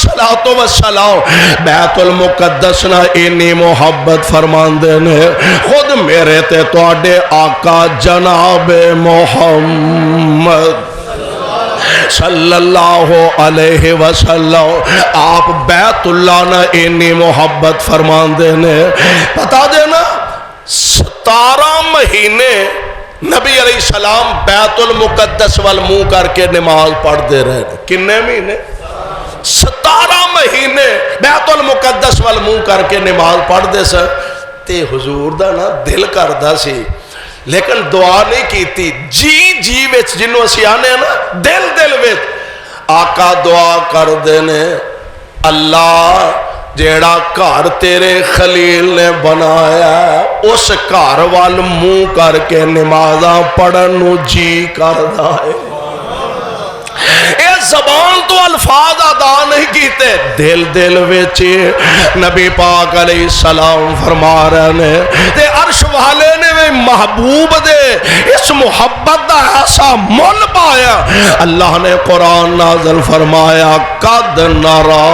السلام بیت المقدس نہ انی محبت فرماندے نے خود میرے تے تواڈے آقا جناب محمد صلی اللہ علیہ وسلم آپ بیت اللہ نہ انی محبت فرماندے نے. پتا دینا 17 مہینے نبی علیہ السلام بیت المقدس وال منہ کر کے نماز پڑھ دے رہے. کنے مہینے؟ 17 مہینے بیت المقدس وال منہ کر کے نماز پڑھ دے سر. تے حضور دا نا دل کردہ سی لیکن دعا نہیں کیتی. جی وچ جنوں اسی آنے نا دل وچ آقا دعا کر دینے, اللہ جیڑا گھر تیرے خلیل نے بنایا اس گھر وال منہ کر کے نمازاں پڑھن نو جی کردا ہے. اس زبان تو الفاظ ادا نہیں کیتے, دل ویچے نبی پاک علیہ السلام فرما رہے نے تے عرش والے نے بھی محبوب دے اس محبت دا ایسا مول پایا. اللہ نے قرآن نازل فرمایا قد نرا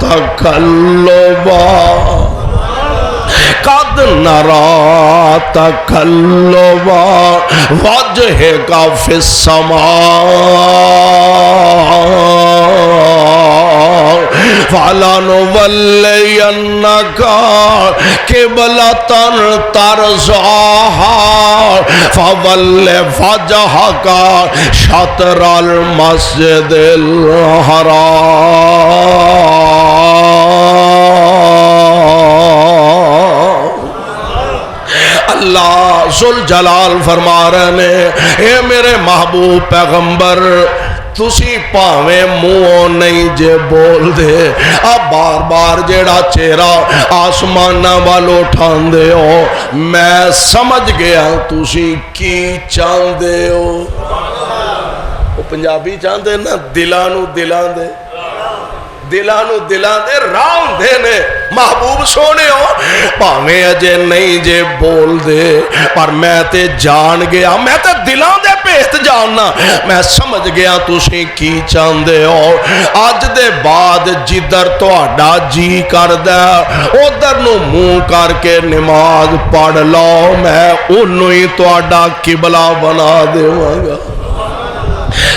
تقلبا قد نرا تقلبا وجہک فی السماء فَلَنُوَلِّيَنَّكَ قِبْلَةً تَرْضَاهَا فَوَلِّ وَجْهَكَ شَطْرَ الْمَسْجِدِ الْحَرَامِ. اللہ ذوالجلال فرما رہے نے اے میرے محبوب پیغمبر تسی پاویں منہ نہیں جے بول دے, اب بار بار جیڑا چہرہ آسمانہ والو اٹھان دے ہو میں سمجھ گیا تسی کی چاندے ہو. وہ پنجابی چاندے نا دلانو دلان دے راؤں دے نے محبوب سونے ہو پاویں اجے نہیں جے بول دے پر میں تے جان گیا, میں تے دلان دے پیت جاننا, میں سمجھ گیا تسی کی چاندے ہو. آج دے بعد جدر تو آڈا جی کر دے ادھر نو منہ کر کے نماز پڑھ لو, میں انہوں ہی تو آڈا قبلہ بنا دے گا.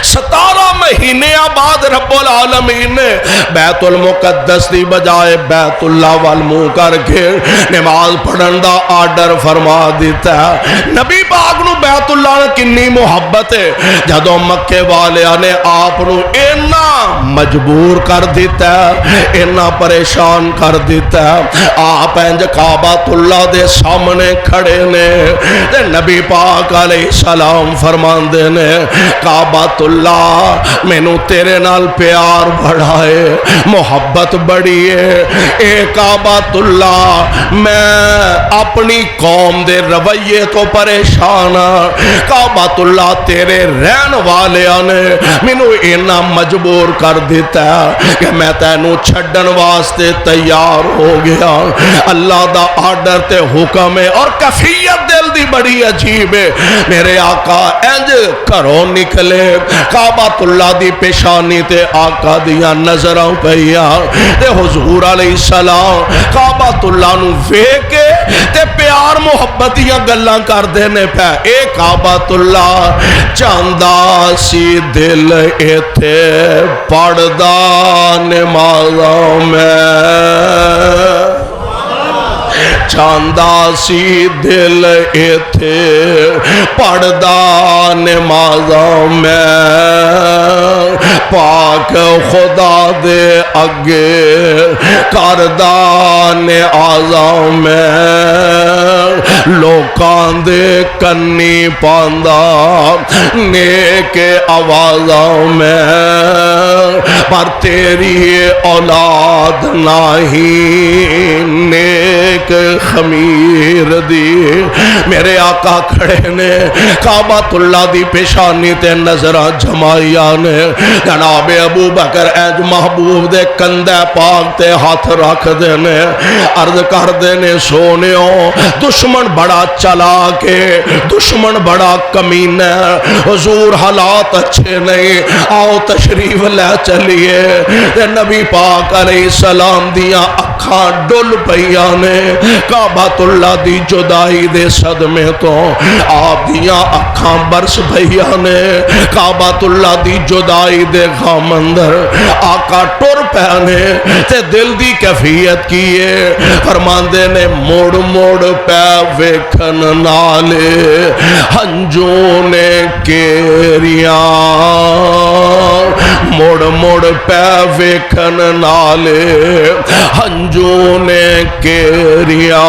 17 مہینے بعد رب العالمین نے بیت المقدس دی بجائے بیت اللہ والمو کر کے نماز پڑھن دا آرڈر فرما دیتا ہے. نبی پاک نو بیت اللہ نے کنی محبت ہے, جدو مکے والیاں نے آپ نو اینا مجبور کر دیتا ہے, اینا پریشان کر دیتا ہے. آپ انج کعبۃ اللہ دے سامنے کھڑے نے تے نبی پاک علیہ السلام فرماندے نے کعبۃ اللہ میں نو تیرے نال پیار بڑھائے محبت بڑی ہے. اے کعبۃ اللہ میں اپنی قوم دے رویے تو پریشان ہاں, کعبۃ اللہ تیرے رہن والیاں نے مینوں اینا مجبور کر دیتا ہے کہ میں تینوں چھڈن واسطے تیار ہو گیا. اللہ دا آرڈر تے حکم ہے اور کفیت دل دی بڑی عجیب ہے. میرے آقا انج گھروں نکلے کعبۃ اللہ دی پیشانی تے آقا دیاں نظراں پئیاں تے حضور علیہ السلام کعبۃ اللہ نو ویکھ کے تے پیار محبت دیاں گلاں کردے نے پے. اے کعبۃ اللہ چاہندا سی دل ایتھے پڑھدا نمازاں میں, چاہندا سی دل ایتھے پڑھدا نمازاں میں, پاک خدا دے اگے کردا نیازاں میں, لوکاں دے کنی پاندا نیک آوازاں میں, پر تیری اولاد نہیں نیک خمیر دی. میرے آقا کھڑے نے کعبۃ اللہ دی پیشانی تے نظرہ جمائیاں نے, جناب ابو بکر اینج محبوب دے کندے پاک تے ہاتھ رکھ دینے, عرض کر دینے سونیوں دشمن بڑا چلا کے, دشمن بڑا کمین ہے, حضور حالات اچھے نہیں, آؤ تشریف لے چلیے. نبی پاک علیہ السلام دیاں اکھاں ڈل پئیاں نے کعبۃ اللہ دی جدائی دے صدمے تو, آپ دیاں اکھاں برس پئیاں نے کعبۃ اللہ دی جدائی دے غم اندر. آقا ٹر پہنے تے دل دی کیفیت کیے, فرماندے نے موڑ موڑ پہ ویکھن نالے ہنجوں نے کیریاں, موڑ موڑ پہ ویکھن نالے ہنجوں نے کیریاں,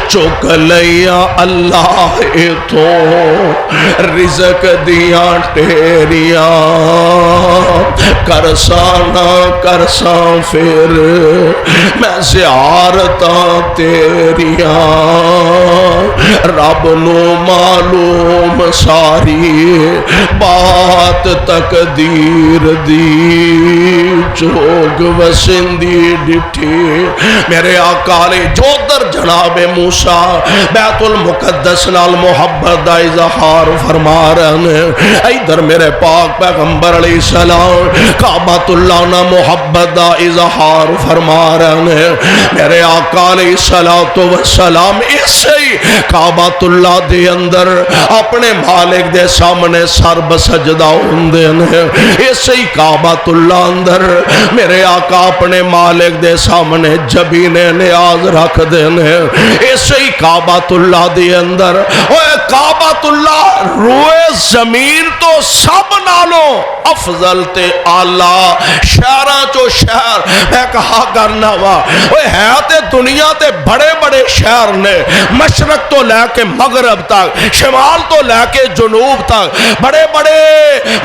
چک لیا اللہ تو رزق دیاں ٹیریاں, کرساں نہ کرساں پھر میں زیارتاں تیریاں, رب نو معلوم ساری بات تقدیر دی, چوگ وسندی ڈٹھی. میرے آقا علیہ جو در جناب موسیٰ بیت المقدس نال محبت دا اظہار فرما رہے ہیں, ادھر میرے پاک پیغمبر علیہ السلام کعبۃ اللہ نہ محبت دا اظہار فرما رہے ہیں. میرے آقا علیہ السلام اسے ہی کعبۃ اللہ دے اندر اپنے مالک دے سامنے سر بسجدہ ہوندے ہیں, اسے ہی کعبۃ اللہ اندر میرے آقا اپنے مالک دے سامنے جبین نیاز رکھ دینے, اسے ہی کعبۃ اللہ دے اندر کعبۃ اللہ روئے زمین تو سب نالوں افضل تے آلہ شہراں چو شہر. میں کہا کرنا وا ہے تے دنیا تے بڑے بڑے شہر نے, مشرق تو لے کے مغرب تک, شمال تو لے کے جنوب تک, بڑے بڑے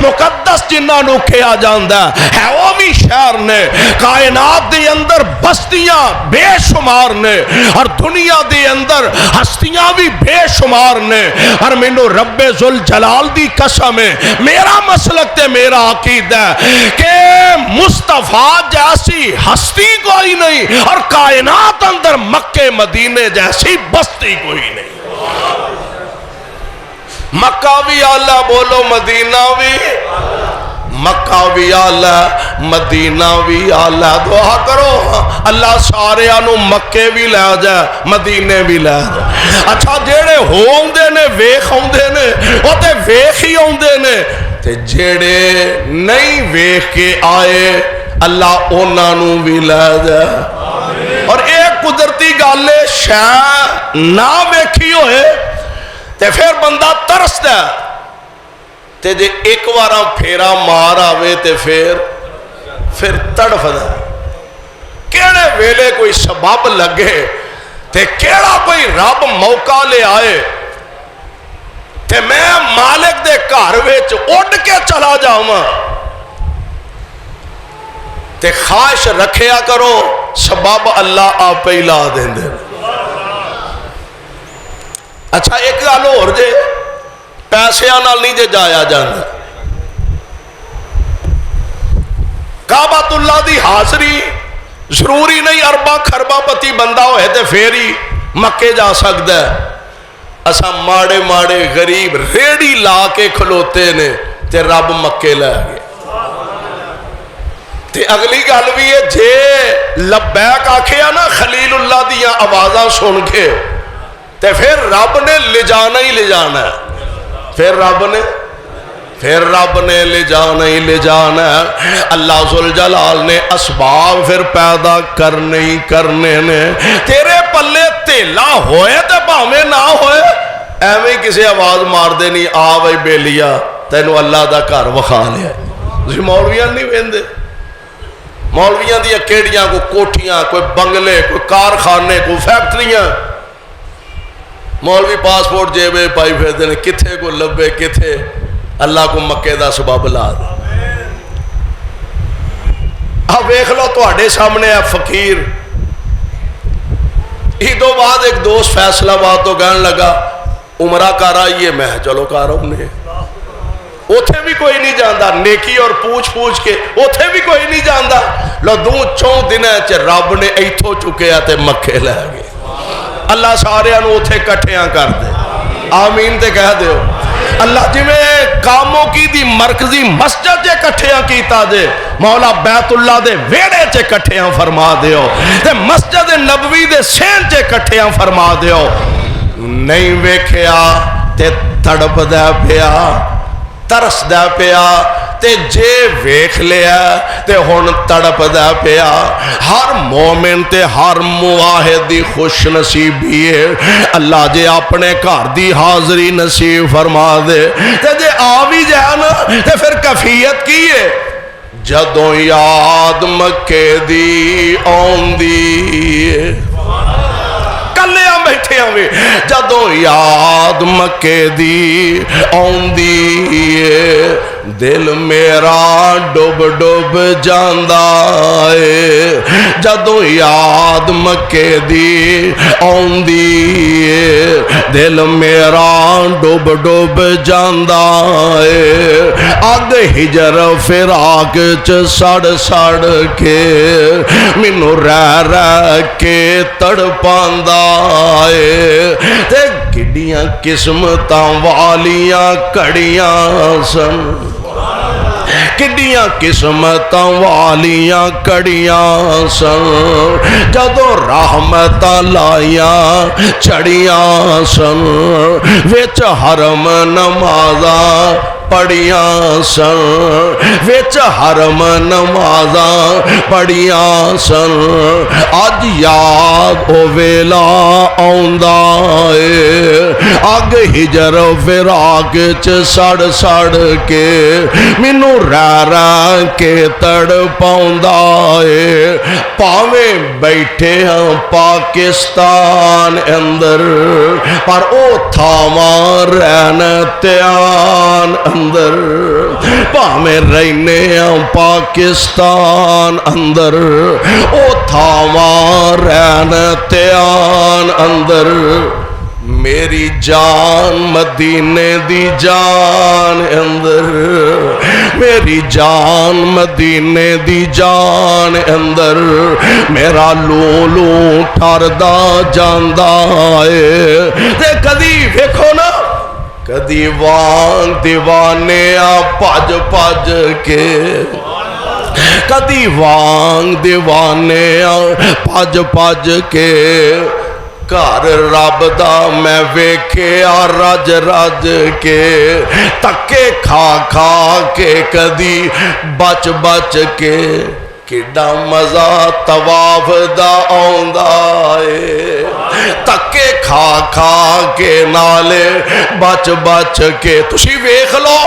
مقدس جنہاں نو کیا جاندا ہے وہ بھی شہر نے. کائنات دے اندر بستیاں بے شمار نے اور دنیا دے اندر ہستیاں بھی بے شمار نے, اور مینوں رب ذوالجلال دی قسم ہے, میرا مسلک تے میرا عقیدہ ہے کہ مصطفیٰ جیسی ہستی کوئی نہیں اور کائنات اندر مکہ مدینے جیسی بستی کوئی نہیں. مکہ بھی آلہ بولو, مدینہ بھی, مکہ بھی آلہ مدینہ بھی آلہ. دعا کرو اللہ سارے آنو مکے بھی لے جائے مدینے بھی لے جائے. اچھا جیڑے ہوندے نے ویخ ہوندے نے وہ تے ویخ ہی ہوندے نے, تے جیڑے نہیں ویخ کے آئے اللہ اونا نو بھی لے جائے. اور ایک قدرتی گالے شاہ نہ ویکھی ہوئے تے پھر بندہ ترستا ہے, تے جے ایک وارا پھیرا مار آوے تے پھر تڑف دا. کیڑے ویلے کوئی سبب لگے تے کیڑا کوئی رب موقع لے آئے تے میں مالک دے گھر وچ اڑ کے چلا جاواں, تے خواہش رکھیا کرو سبب اللہ آپ ہی لا دیں دے. اچھا ایک گل ہور جے, پیسیاں نال نہیں جے جایا جانا. کعبۃ اللہ دی حاضری ضروری نہیں اربا خربا پتی بندہ ہوئے تے پھر ہی مکے جا سکتا ہے. اسا ماڑے ماڑے غریب ریڑی لا کے کھلوتے نے تے رب مکے لے گئے. تے اگلی گل بھی ہے جے لبیک آکھیا نا خلیل اللہ دیاں آوازاں سن کے تے پھر رب نے لے جانا ہی لے جانا ہے. پھر رب نے لے جانا ہی لے جانا ہے. اللہ ذوالجلال نے اسباب پھر پیدا کرنے ہی کرنے نے. تیرے پلے تیلا ہوئے تے بھاویں نہ ہوئے ایویں کسی آواز مار دے نہیں آ بھائی بیلیا تینوں اللہ دا گھر وکھا لیا. تسی مولویاں نہیں ویندے؟ مولویاں دیا کیڑیاں کوئی کوٹھیاں کوئی بنگلے کوئی کارخانے کوئی فیکٹریاں. مولوی پاسپورٹ جیبے پائی پھردے نے کتھے کو لبے کتھے اللہ کو مکے دا سبب لا دے. اب دیکھ لو تواڈے سامنے ہے فقیر. عیدوں بعد ایک دوست فیصلہ بات تو کہنے لگا عمرہ کر آئیے. میں چلو کر آؤں. اوتھے بھی کوئی نہیں جاندا نیکی اور پوچھ کے اوتھے بھی کوئی نہیں جاندا. لو دوں چون دن رب نے ایتھوں چکیا تے مکے لے گئے. اللہ سارے انو اوتھے کٹھیاں کر دے. آمین تے کہہ دیو. اللہ جی میں کاموں کی دی مرکزی مسجد جے کٹھیاں کیتا دے مولا بیت اللہ دے ویڑے چے کٹھیاں فرما دیو تے مسجد نبوی دے سین چے کٹھیاں فرما دیو. نہیں ویکھیا تے تڑپ دے پیا ترس دے پیا تے جے ویکھ لیا تے ہن تڑپ دے پیا. ہر مومن تے ہر مواحد دی خوش نصیبی ہے اللہ جے اپنے گھر دی حاضری نصیب فرما دے تے جے آ بھی جائے نا تے پھر کیفیت کی ہے. جدوں یاد مکے دی آوندی کلیاں بیٹھے ہوئے جدوں یاد مکے دی آوندی دل میرا ڈب ڈب جاندا ہے. جدوں یاد مکے دی آوندی دل میرا ڈب ڈب جاندا ہے. اگ ہجر فراق چ سڑ سڑ کے مینوں رہ رہ کے تڑپاندا ہے. تے کڈیاں قسمتاں والیاں کڑیاں سن کڈیاں قسمتاں والیاں کڑیاں سن جدوں رحمتاں لائیاں چڑیاں سن وچ حرم نمازاں پڑھیاں سن وچ حرم نمازاں پڑھیاں سن. اج یاد او ویلا آوندا اے اگ ہجر فراق چ سڑ سڑ کے مینوں رہ رہ کے تڑپاوندا اے. پاویں بیٹھے ہاں پاکستان اندر پر او تھاواں رہن تیان اندر. پاویں رہنے ہاں پاکستان اندر او تھاواں رہن تیان اندر. میری جان مدینے دی جان اندر میری جان مدینے دی جان اندر میرا لولو ٹھردا جاندا اے. تے کدی ویکھو نا کدی وان دیوانے پج پج کے کدی وان دیوانے پج پج کے گھر رب دا میں ویکھیا رج رج کے تکے کھا کھا کے کدی بچ بچ کے کڈا مزہ طواف دا آوندا اے. تکے کھا کھا کے نالے بچ بچ کے تسی ویکھ لو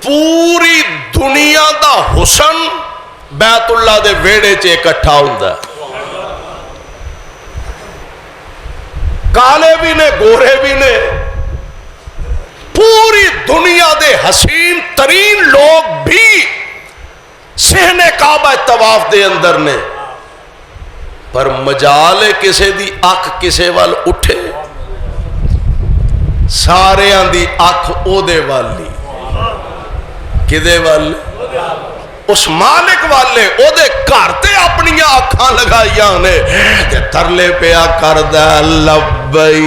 پوری دنیا دا حسن بیت اللہ دے ویڑے چ اکٹھا ہوندا ہے. کالے بھی نے گورے بھی نے پوری دنیا دے حسین ترین لوگ بھی صحن کعبہ طواف دے اندر نے پر مجال کسے دی اکھ کسے وال اٹھے سارے دی اکھ او دے والی کدے والے اس مالک والے او دے کارتے اپنی آنکھاں لگائیاں نے تے ترلے پیا کردہ لبئی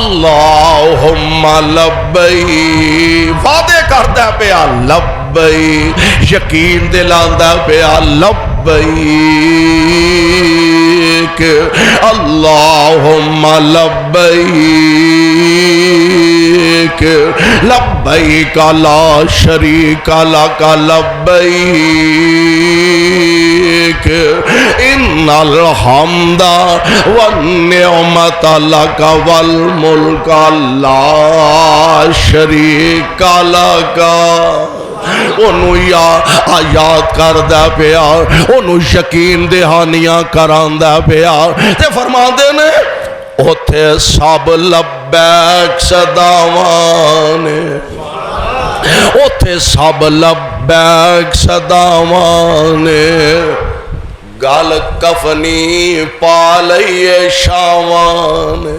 اللہم لبیک، وعدے کردا پیا لبیک، یقین دلاندا پیا لبیک، اللہم لبیک لبیک لا شریک لک لبیک ان الحمد والنعمت لک والملک لا شریک لک۔ انہوں یاد کردہ پیا، انہوں یقین دہانیاں کراندہ پیا، تے فرماندے نے اوتھے سب لبیک صداوانے، اوتھے سب لبیک صداوانے، گل کفنی پا لئیے شاوانے۔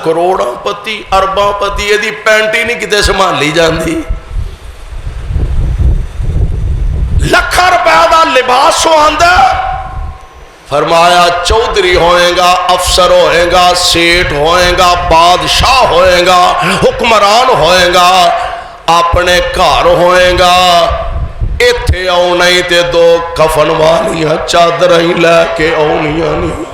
کروڑاں پتی ارباں پتی یہ دی پینٹی نہیں کتے سنبھالی جاندی، لکھاں روپے دا لباس آندا، فرمایا چودھری ہوئیں گا، افسر ہوئیں گا، سیٹ ہوئیں گا، بادشاہ ہوئیں گا، حکمران ہوئیں گا، اپنے گھر ہوئیں گا، ایتھے آؤنا ہی تے دو کفن والیاں چادر ہی لے کے آؤنیاں نہیں،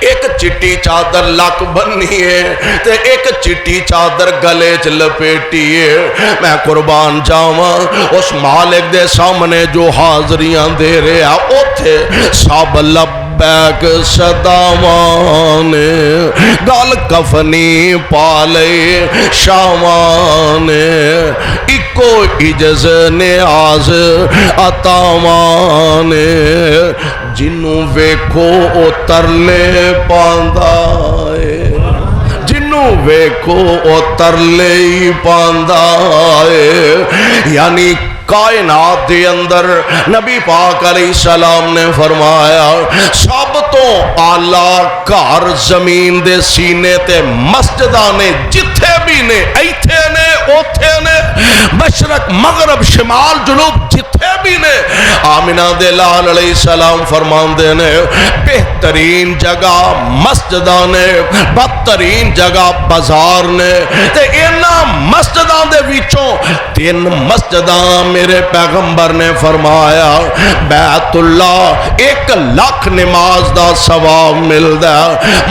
ایک چٹی چادر لک بنی ہے تے ایک چٹی چادر گلے چ لپیٹی ہے۔ میں قربان جاواں اس مالک دے سامنے جو حاضریاں دے رہا اوتھے سب لبیک صداوانے، گل کفنی پالے شاوانے، اکو عجز نیاز عطاوانے، جنوں ویکھو او ترلے پاندا ہے، جنوں ویکھو او ترلے ہی پاندا ہے۔ یعنی کائنات دے اندر نبی پاک علیہ السلام نے فرمایا سب تو اعلیٰ گھر زمین دے سینے تے مسجداں نے جتھے بھی نے، ایتھے نے اوتھے نے، مشرق مغرب شمال جنوب جتھے بھی نے، آمنہ دے لال علیہ السلام فرماندے نے بہترین جگہ مسجداں نے، بدترین جگہ بازار نے، تے انہاں مسجداں دے وچوں تین مسجداں میرے پیغمبر نے فرمایا بیت اللہ 1,00,000 نماز دا ثواب ملدا،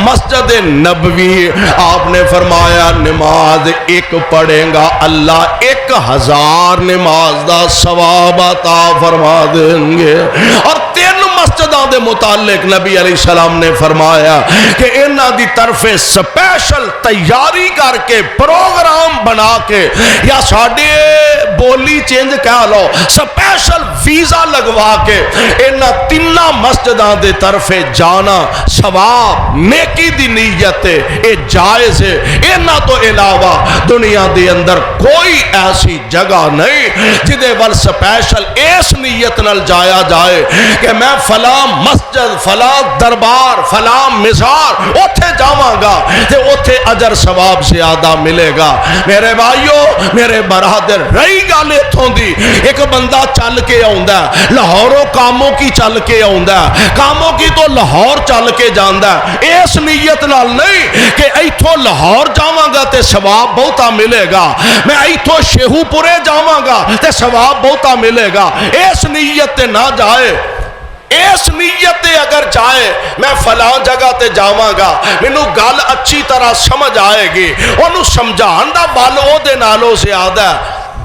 مسجد نبوی آپ نے فرمایا نماز ایک پڑھیں گا اللہ 1,000 نماز دا ثواب عطا فرما دیں گے۔ اور تین مسجدوں دے متعلق نبی علیہ السلام نے فرمایا کہ انہاں دی طرف سپیشل تیاری کر کے پروگرام بنا کے یا ساڑھے بولی چینج کہہ لو سپیشل ویزا لگوا کے انہاں تینہ مسجدوں دے طرف جانا ثواب نیکی دی نیت ہے، اے جائز ہے۔ انہاں تو علاوہ دنیا دے اندر کوئی ایسی جگہ نہیں جدے وال سپیشل اس نیت نال جایا جائے کہ میں فلاں مسجد فلاں دربار فلاں مزار اوتھے جاواں گا تے اوتھے اجر ثواب زیادہ ملے گا۔ میرے بھائیو میرے برادر رہی گل اتھوں دی، ایک بندہ چل کے آوندا ہے لاہوروں کاموں کی چل کے آوندا ہے، کاموں کی تو لاہور چل کے جاندا ہے، اس نیت نال نہیں کہ ایتھوں لاہور جاواں گا تے ثواب بہتا ملے گا، میں ایتھوں شیہو پورے جاواں گا تے ثواب بہتا ملے گا، اس نیت تے نہ جائے۔ اس نیت تے اگر جائے میں فلاں جگہ تے جاواں گا مینوں گل اچھی طرح سمجھ آئے گی، انہوں سمجھان دا بل او دے نالوں زیادہ ہے،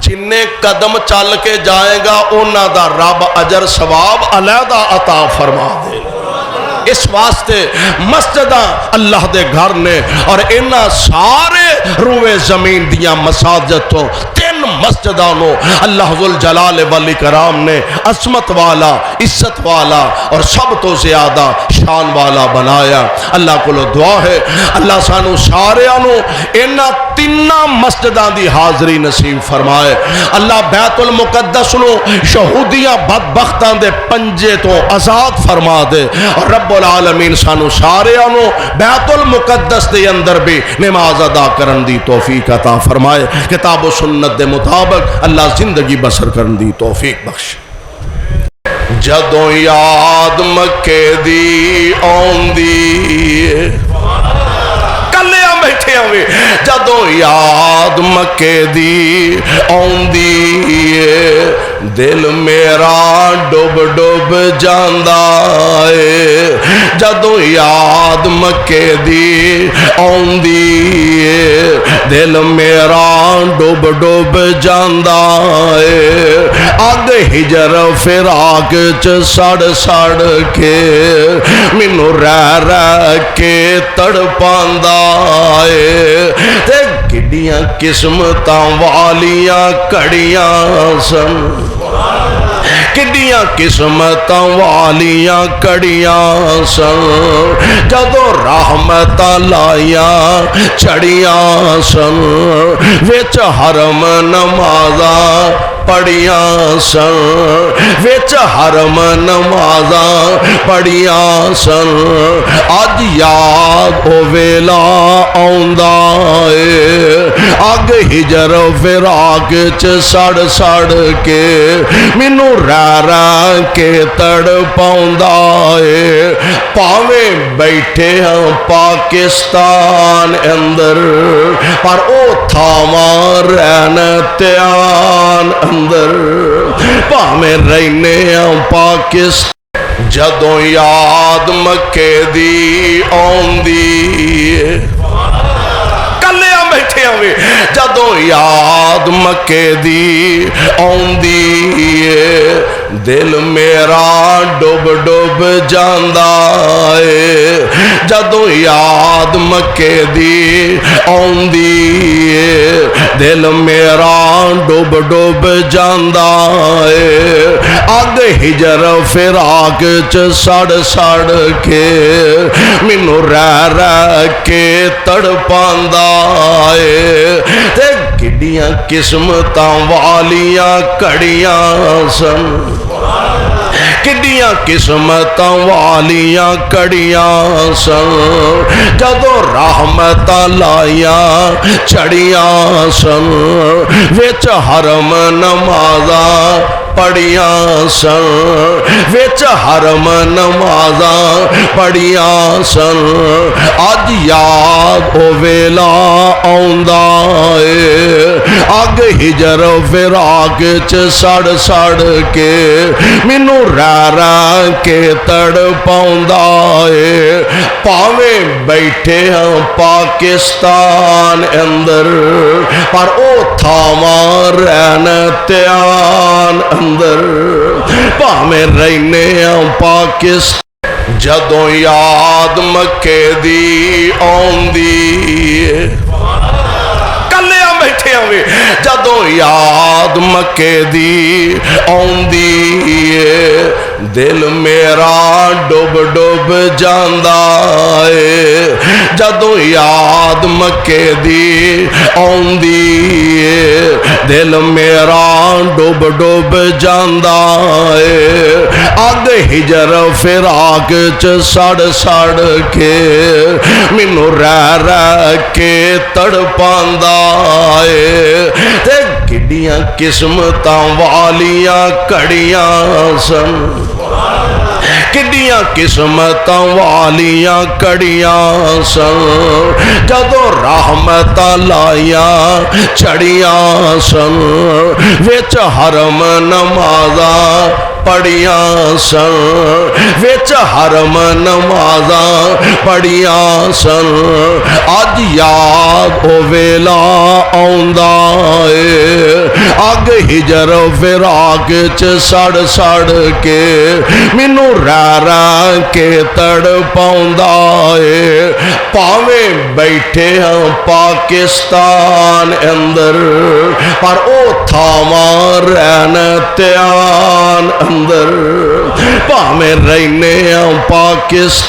جنہیں قدم چل کے جائے گا انہاں دا رب اجر ثواب علیحدہ عطا فرما دے۔ اس واسطے مسجداں اللہ دے گھر نے اور انہاں سارے روئے زمین دیاں مساجد تو تین مسجدانوں اللہ ذوالجلال والاکرام نے عظمت والا عزت والا اور سب تو زیادہ شان والا بنایا۔ اللہ کو دعا ہے اللہ سانو سارے آنو انہاں تینہ مسجداں دی حاضری نصیب فرمائے، اللہ بیت المقدس نو یہودیاں بدبختاں دے پنجے تو آزاد فرما دے، اور رب العالمین سانو سارے آنو بیت المقدس دے اندر بھی نماز ادا کرن دی توفیق عطا فرمائے، کتاب و سنت دے مطابق اللہ زندگی بسر کرن دی توفیق بخش۔ جدوں یاد مکے دی آندی بیٹھے ہوئے جدوں یاد مکے دی آؤندی ہے دل میرا ڈب ڈب جاندا ہے جدوں یاد مکے دی آؤندی ہے دل میرا ڈب ڈب جاندا ہے اگ ہجر فراق چ سڑ سڑ کے مینوں رہ رہ کے تڑپاندا ہے تے کڈیاں قسمتاں والیاں کڑیاں سن کڈیاں قسمتاں والیاں کڑیاں سن جدوں رحمتاں لائیاں چڑیاں سن وچ حرم نمازاں پڑھیاں سن وچ حرم نمازاں پڑھیاں سن اج یاد او ویلا آوندا اے اگ ہجر فراق چ سڑ سڑ کے مینوں رہ رہ کے تڑ پاوندا اے پاویں بیٹھے ہاں پاکستان اندر پر او تھاواں رہن تیان اندر پاویں رہنے ہاں پاکستان جدوں یاد مکے دی آؤندی ہے بیٹھے ہوئے جدوں یاد مکے دی آؤندی ہے دل میرا ڈب ڈب جاندا ہے جدوں یاد مکے دی آؤندی ہے دل میرا ڈب ڈب جاندا ہے اگ ہجر فراق چ سڑ سڑ کے مینوں رہ رہ کے تڑپاندا تے کڈیاں قسمتاں والیاں کڑیاں سن کڈیاں قسمتاں والیاں کڑیاں سن جدوں رحمتاں لائیاں چڑیاں سن وچ حرم نمازاں پڑھیاں سن وچ حرم نمازاں پڑھیاں سن اج یاد او ویلا آوندا اے اگ ہجر فراق چ سڑ سڑ کے مینوں رہ رہ کے تڑ پاوندا اے پاویں بیٹھے ہاں پاکستان اندر پر او تھاواں رہن تیان اندر پاویں رہنے ہاں پاکستان جدوں یاد مکے دی آؤندی ہے بیٹھے ہوئے جدوں یاد مکے دی آؤندی ہے دل میرا ڈب ڈب جاندا ہے جدوں یاد مکے دی آؤندی ہے دل میرا ڈب ڈب جاندا ہے اگ ہجر فراق چ سڑ سڑ کے مینوں رہ رہ کے تڑپاندا تے کڈیاں قسمتاں والیاں کڑیاں سن کڈیاں قسمتاں والیاں کڑیاں سن جدوں رحمتاں لائیاں چڑیاں سن وچ حرم نمازاں پڑھیاں سن وچ حرم نمازاں پڑھیاں سن اج یاد او ویلا آوندا اے اگ ہجر فراق چ سڑ سڑ کے مینوں رہ رہ کے تڑ پاوندا اے پاویں بیٹھے ہاں پاکستان اندر پر او تھاواں رہن تیان اندر پاویں رہنے ہاں پاکستان